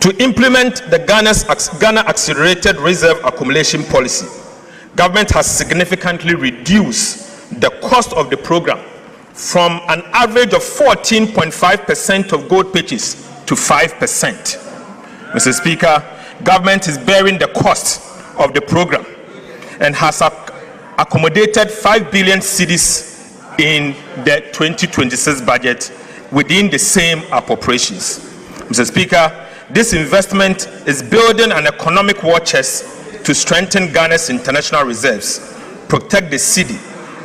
to implement the Ghana Accelerated Reserve Accumulation Policy, government has significantly reduced the cost of the program from an average of 14.5% of gold pitches to 5%. Mr. Speaker, government is bearing the cost of the program and has accommodated 5 billion cedis in the 2026 budget within the same appropriations. Mr. Speaker, this investment is building an economic war chest to strengthen Ghana's international reserves, protect the cedi,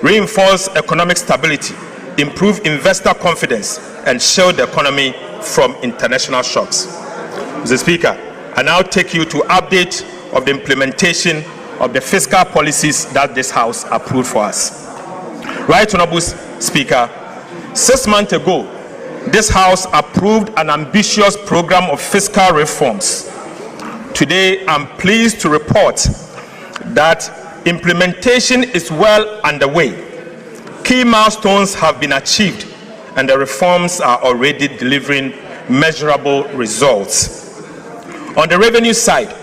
reinforce economic stability, improve investor confidence, and shield the economy from international shocks. Mr. Speaker, I now take you to update of the implementation of the fiscal policies that this House approved for us. Right, Honorable Speaker, 6 months ago, this House approved an ambitious program of fiscal reforms. Today, I'm pleased to report that implementation is well underway. Key milestones have been achieved, and the reforms are already delivering measurable results. On the revenue side,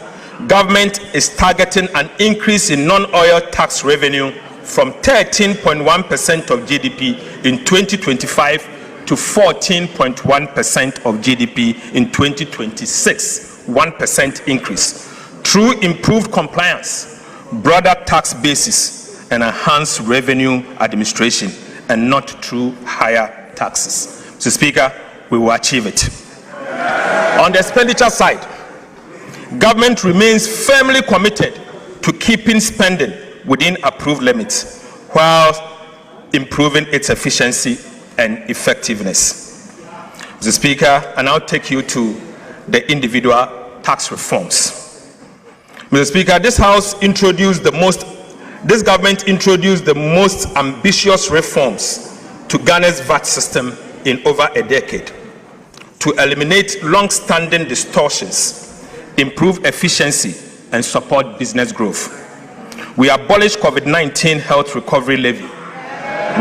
government is targeting an increase in non-oil tax revenue from 13.1% of GDP in 2025 to 14.1% of GDP in 2026, 1% increase, through improved compliance, broader tax basis, and enhanced revenue administration, and not through higher taxes. Mr. Speaker, we will achieve it. On the expenditure side, government remains firmly committed to keeping spending within approved limits while improving its efficiency and effectiveness. Mr. Speaker, I now take you to the individual tax reforms. Mr. Speaker, this government introduced the most ambitious reforms to Ghana's VAT system in over a decade to eliminate long-standing distortions, improve efficiency, and support business growth. We abolished COVID-19 health recovery levy.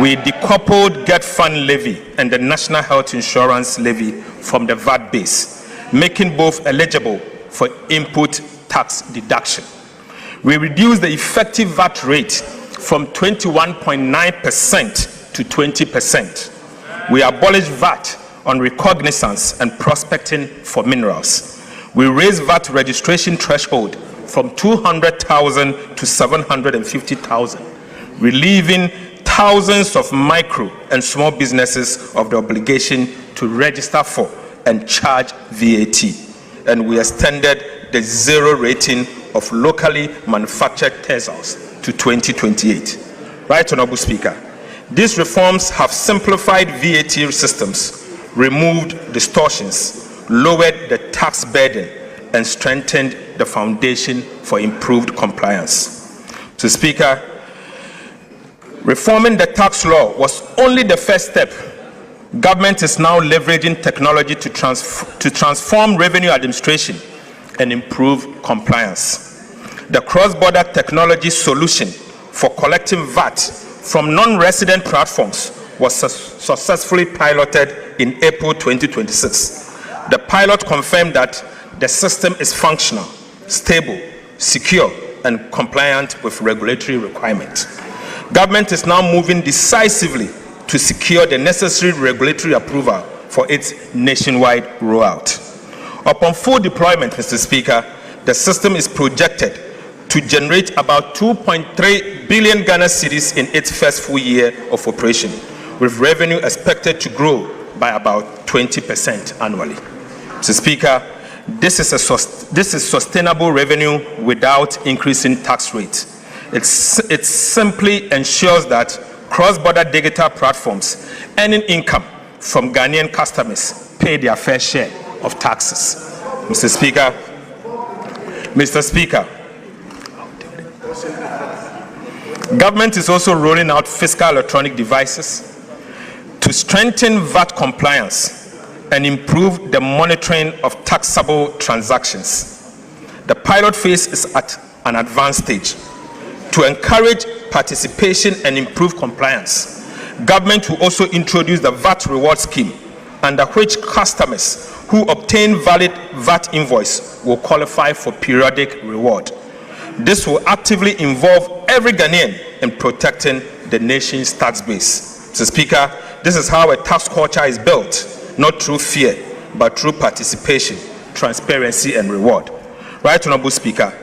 We decoupled Get Fund levy and the National Health Insurance levy from the VAT base, making both eligible for input tax deduction. We reduced the effective VAT rate from 21.9% to 20%. We abolished VAT on recognizance and prospecting for minerals. We raised VAT registration threshold from 200,000 to 750,000, relieving thousands of micro and small businesses of the obligation to register for and charge VAT. And we extended the zero rating of locally manufactured textiles to 2028. Right, Honorable Speaker, these reforms have simplified VAT systems, removed distortions, lowered the tax burden, and strengthened the foundation for improved compliance. Mr. Speaker, reforming the tax law was only the first step. Government is now leveraging technology to transform revenue administration and improve compliance. The cross-border technology solution for collecting VAT from non-resident platforms was successfully piloted in April 2026. The pilot confirmed that the system is functional, stable, secure, and compliant with regulatory requirements. Government is now moving decisively to secure the necessary regulatory approval for its nationwide rollout. Upon full deployment, Mr. Speaker, the system is projected to generate about 2.3 billion Ghana cedis in its first full year of operation, with revenue expected to grow by about 20% annually. Mr. Speaker, this is sustainable revenue without increasing tax rates. It simply ensures that cross-border digital platforms earning income from Ghanaian customers pay their fair share of taxes. Mr. Speaker, government is also rolling out fiscal electronic devices to strengthen VAT compliance and improve the monitoring of taxable transactions. The pilot phase is at an advanced stage. To encourage participation and improve compliance, government will also introduce the VAT reward scheme, under which customers who obtain valid VAT invoice will qualify for periodic reward. This will actively involve every Ghanaian in protecting the nation's tax base. Mr. Speaker, this is how a tax culture is built, not through fear, but through participation, transparency, and reward. Right, Honorable Speaker,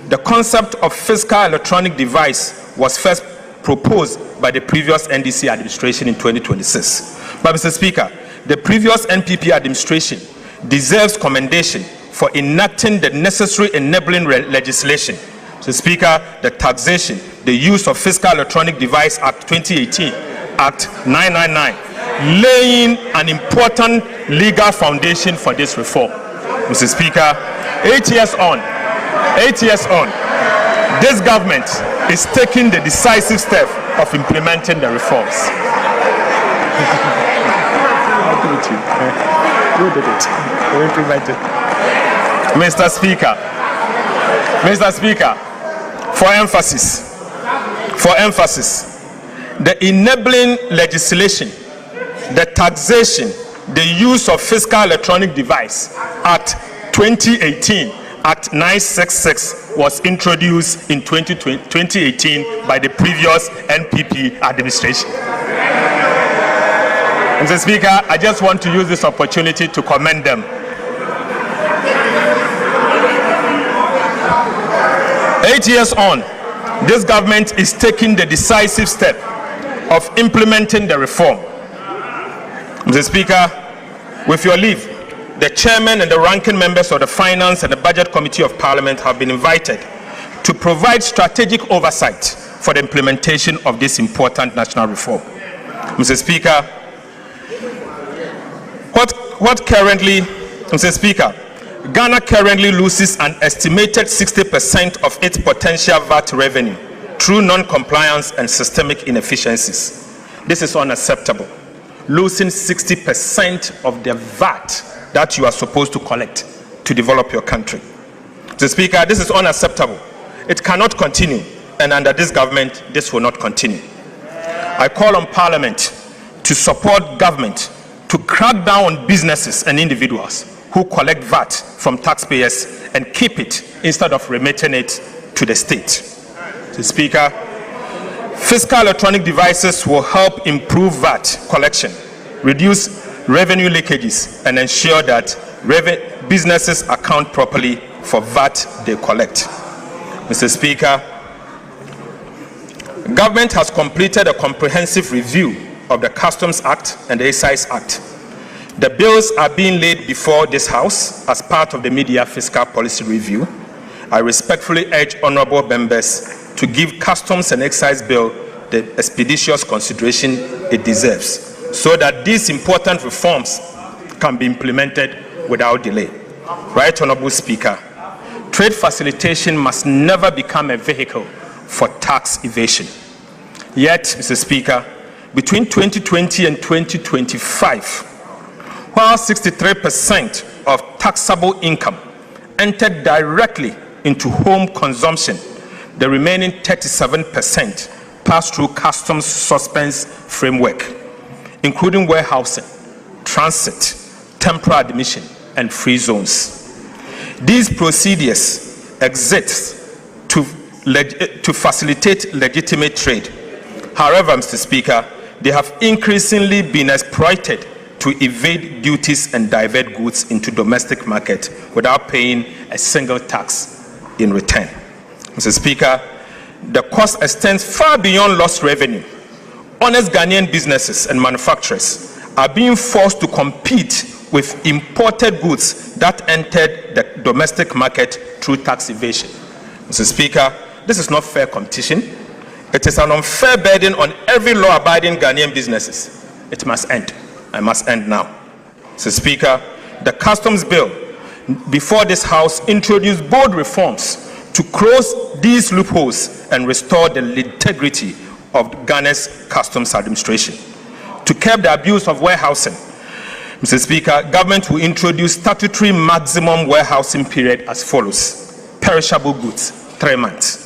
the concept of fiscal electronic device was first proposed by the previous NDC administration in 2026. But Mr. Speaker, the previous NPP administration deserves commendation for enacting the necessary enabling legislation Mr. Speaker, the taxation, the use of Fiscal Electronic Device Act 2018, Act 999, laying an important legal foundation for this reform. Mr. Speaker, 8 years on, this government is taking the decisive step of implementing the reforms. Mr. Speaker, for emphasis, the enabling legislation, the taxation, the use of Fiscal Electronic Device Act 2018, Act 966 was introduced in 2018 by the previous NPP administration. Mr. Speaker, I just want to use this opportunity to commend them. 8 years on, this government is taking the decisive step of implementing the reform. Mr. Speaker, with your leave, the chairman and the ranking members of the Finance and the Budget Committee of Parliament have been invited to provide strategic oversight for the implementation of this important national reform. Mr. Speaker, Mr. Speaker, Ghana currently loses an estimated 60% of its potential VAT revenue through non-compliance and systemic inefficiencies. This is unacceptable. Losing 60% of the VAT that you are supposed to collect to develop your country. Mr. Speaker, this is unacceptable. It cannot continue, and under this government, this will not continue. I call on Parliament to support government to crack down on businesses and individuals who collect VAT from taxpayers and keep it instead of remitting it to the state. Mr. Speaker, Fiscal Electronic Devices will help improve VAT collection, reduce revenue leakages, and ensure that businesses account properly for VAT they collect. Mr. Speaker, government has completed a comprehensive review of the Customs Act and the Excise Act. The bills are being laid before this House as part of the Media Fiscal Policy Review. I respectfully urge honourable members to give Customs and Excise Bill the expeditious consideration it deserves, so that these important reforms can be implemented without delay. Right Honourable Speaker, trade facilitation must never become a vehicle for tax evasion. Yet, Mr. Speaker, between 2020 and 2025, while 63% of taxable income entered directly into home consumption, the remaining 37% passed through customs suspense framework, including warehousing, transit, temporary admission, and free zones. These procedures exist to facilitate legitimate trade. However, Mr. Speaker, they have increasingly been exploited to evade duties and divert goods into domestic market without paying a single tax in return. Mr. Speaker, the cost extends far beyond lost revenue. Honest Ghanaian businesses and manufacturers are being forced to compete with imported goods that entered the domestic market through tax evasion. Mr. Speaker, this is not fair competition. It is an unfair burden on every law-abiding Ghanaian businesses. It must end. I must end now. Mr. Speaker, the Customs Bill before this House introduced bold reforms to close these loopholes and restore the integrity of Ghana's customs administration. To curb the abuse of warehousing, Mr. Speaker, government will introduce statutory maximum warehousing period as follows. Perishable goods, 3 months.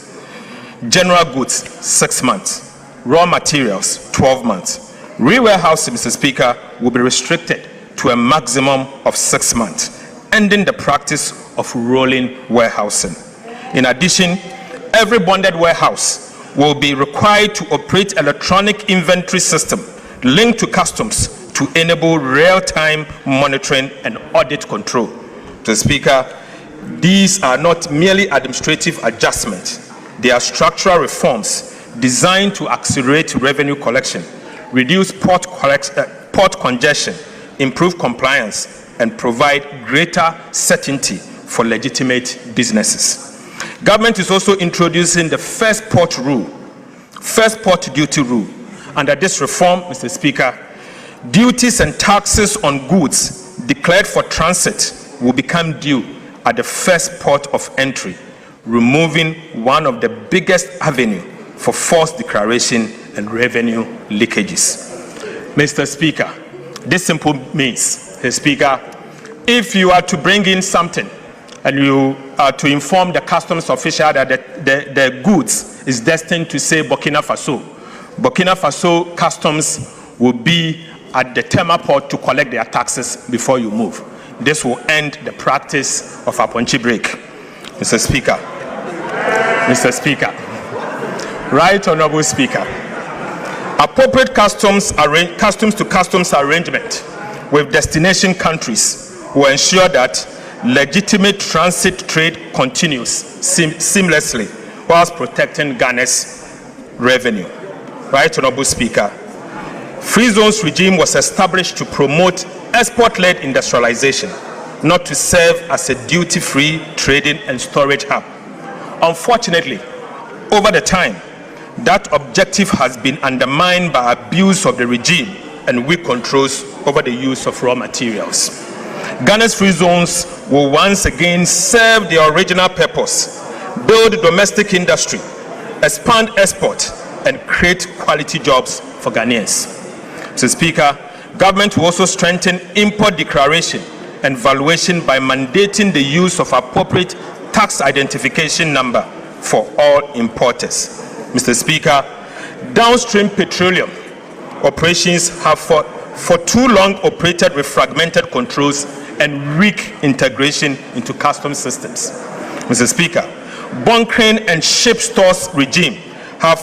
General goods, 6 months. Raw materials, 12 months. Re-warehousing, Mr. Speaker, will be restricted to a maximum of 6 months, ending the practice of rolling warehousing. In addition, every bonded warehouse will be required to operate electronic inventory system linked to customs to enable real-time monitoring and audit control. Mr. Speaker, these are not merely administrative adjustments. They are structural reforms designed to accelerate revenue collection, reduce port congestion, improve compliance, and provide greater certainty for legitimate businesses. Government is also introducing the first port duty rule. Under this reform, Mr. Speaker, duties and taxes on goods declared for transit will become due at the first port of entry, removing one of the biggest avenues for false declaration and revenue leakages. Mr. Speaker, this simply means, Mr. Speaker, if you are to bring in something and you are to inform the customs official that the goods is destined to say Burkina Faso customs will be at the Tema port to collect their taxes before you move. This will end the practice of Aponchi break. Mr. Speaker, Right Honorable Speaker, appropriate customs to customs arrangement with destination countries will ensure that legitimate transit trade continues seamlessly whilst protecting Ghana's revenue. Right Honorable Speaker, Free Zones regime was established to promote export-led industrialization, not to serve as a duty-free trading and storage hub. Unfortunately, over the time, that objective has been undermined by abuse of the regime and weak controls over the use of raw materials. Ghana's free zones will once again serve their original purpose: build domestic industry, expand export, and create quality jobs for Ghanaians. Mr. Speaker, government will also strengthen import declaration and valuation by mandating the use of appropriate tax identification number for all importers. Mr. Speaker, downstream petroleum operations have for too long operated with fragmented controls and weak integration into customs systems. Mr. Speaker, bunkering and ship stores regime have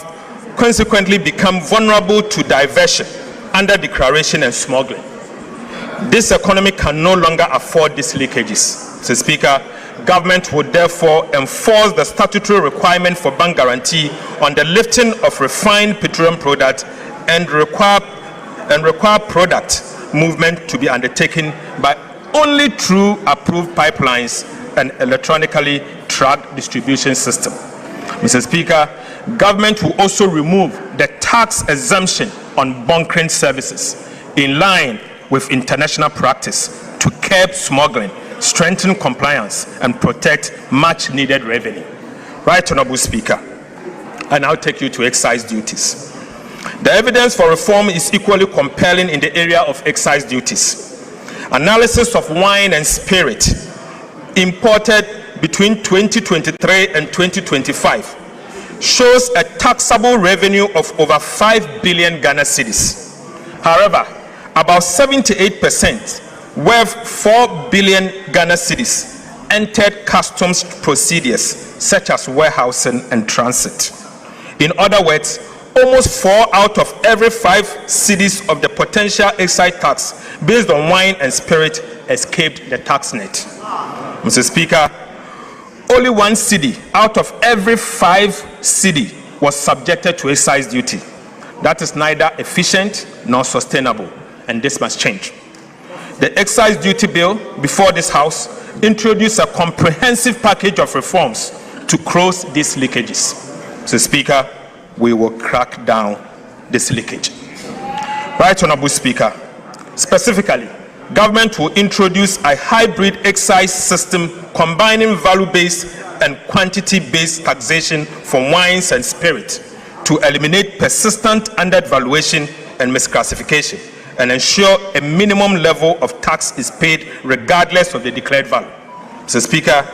consequently become vulnerable to diversion, under declaration and smuggling. This economy can no longer afford these leakages. Mr. Speaker, government would therefore enforce the statutory requirement for bank guarantee on the lifting of refined petroleum products and require product movement to be undertaken by only through approved pipelines and electronically tracked distribution system. Mr. Speaker, government will also remove the tax exemption on bunkering services in line with international practice to curb smuggling, strengthen compliance, and protect much needed revenue. Right Honorable Speaker, I now take you to excise duties. The evidence for reform is equally compelling in the area of excise duties. Analysis of wine and spirit imported between 2023 and 2025 shows a taxable revenue of over 5 billion Ghana cedis. However, about 78%, worth 4 billion Ghana cedis, entered customs procedures such as warehousing and transit. In other words, almost 4 out of every 5 cedis of the potential excise tax based on wine and spirit escaped the tax net. Mr. Speaker, only 1 cedi out of every 5 cedi was subjected to excise duty. That is neither efficient nor sustainable, and this must change. The excise duty bill before this House introduced a comprehensive package of reforms to close these leakages. Mr. Speaker, we will crack down this leakage. Right Honorable Speaker, specifically, government will introduce a hybrid excise system combining value-based and quantity-based taxation for wines and spirit to eliminate persistent undervaluation and misclassification and ensure a minimum level of tax is paid regardless of the declared value. Mr. Speaker,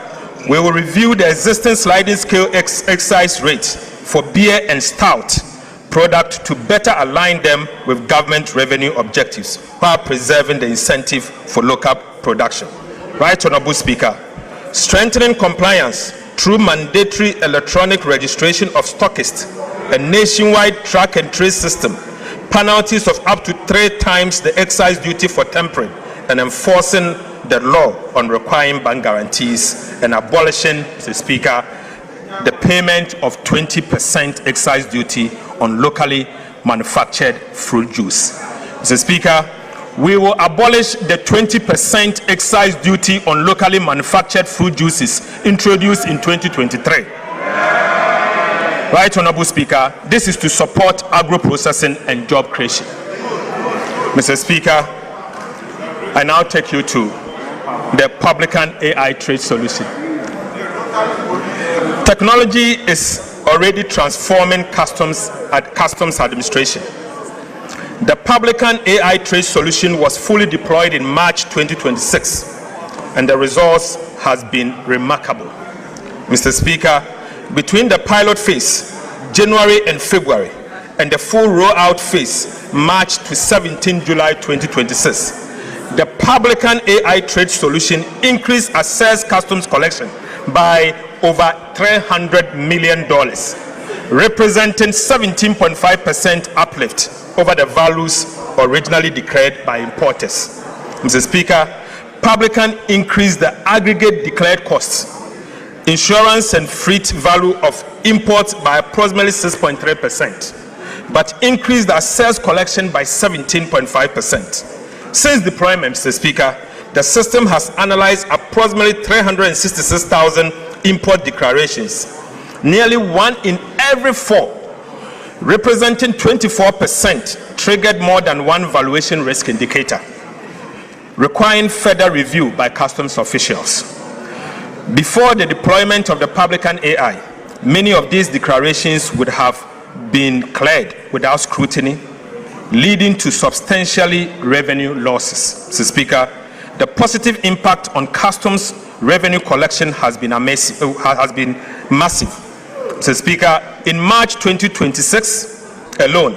we will review the existing sliding scale excise rates for beer and stout product to better align them with government revenue objectives while preserving the incentive for local production. Right Honorable Speaker, strengthening compliance through mandatory electronic registration of stockists, a nationwide track and trace system, penalties of up to 3 times the excise duty for tampering, and enforcing the law on requiring bank guarantees, and abolishing, Mr. Speaker, the payment of 20% excise duty on locally manufactured fruit juice. Mr. Speaker, We will abolish the 20% excise duty on locally manufactured fruit juices introduced in 2023. Right, Honorable Speaker, this is to support agro-processing and job creation. Mr. Speaker, I now take you to the publican AI trade solution. Technology is already transforming customs administration. The publican AI trade solution was fully deployed in March 2026, and the results has been remarkable. Mr. Speaker, between the pilot phase, January and February, and the full rollout phase, March to 17 July 2026, the publican AI trade solution increased assessed customs collection by over $300 million, representing 17.5% uplift over the values originally declared by importers. Mr. Speaker, publican increased the aggregate declared costs, insurance and freight value of imports by approximately 6.3%, but increased the sales collection by 17.5%. Since deployment, Mr. Speaker, the system has analyzed approximately 366,000 import declarations, nearly 1 in every 4, representing 24%, triggered more than one valuation risk indicator, requiring further review by customs officials. Before the deployment of the publican AI, many of these declarations would have been cleared without scrutiny, leading to substantially revenue losses. Mr. Speaker, the positive impact on customs revenue collection has been massive. Mr. Speaker, in March 2026 alone,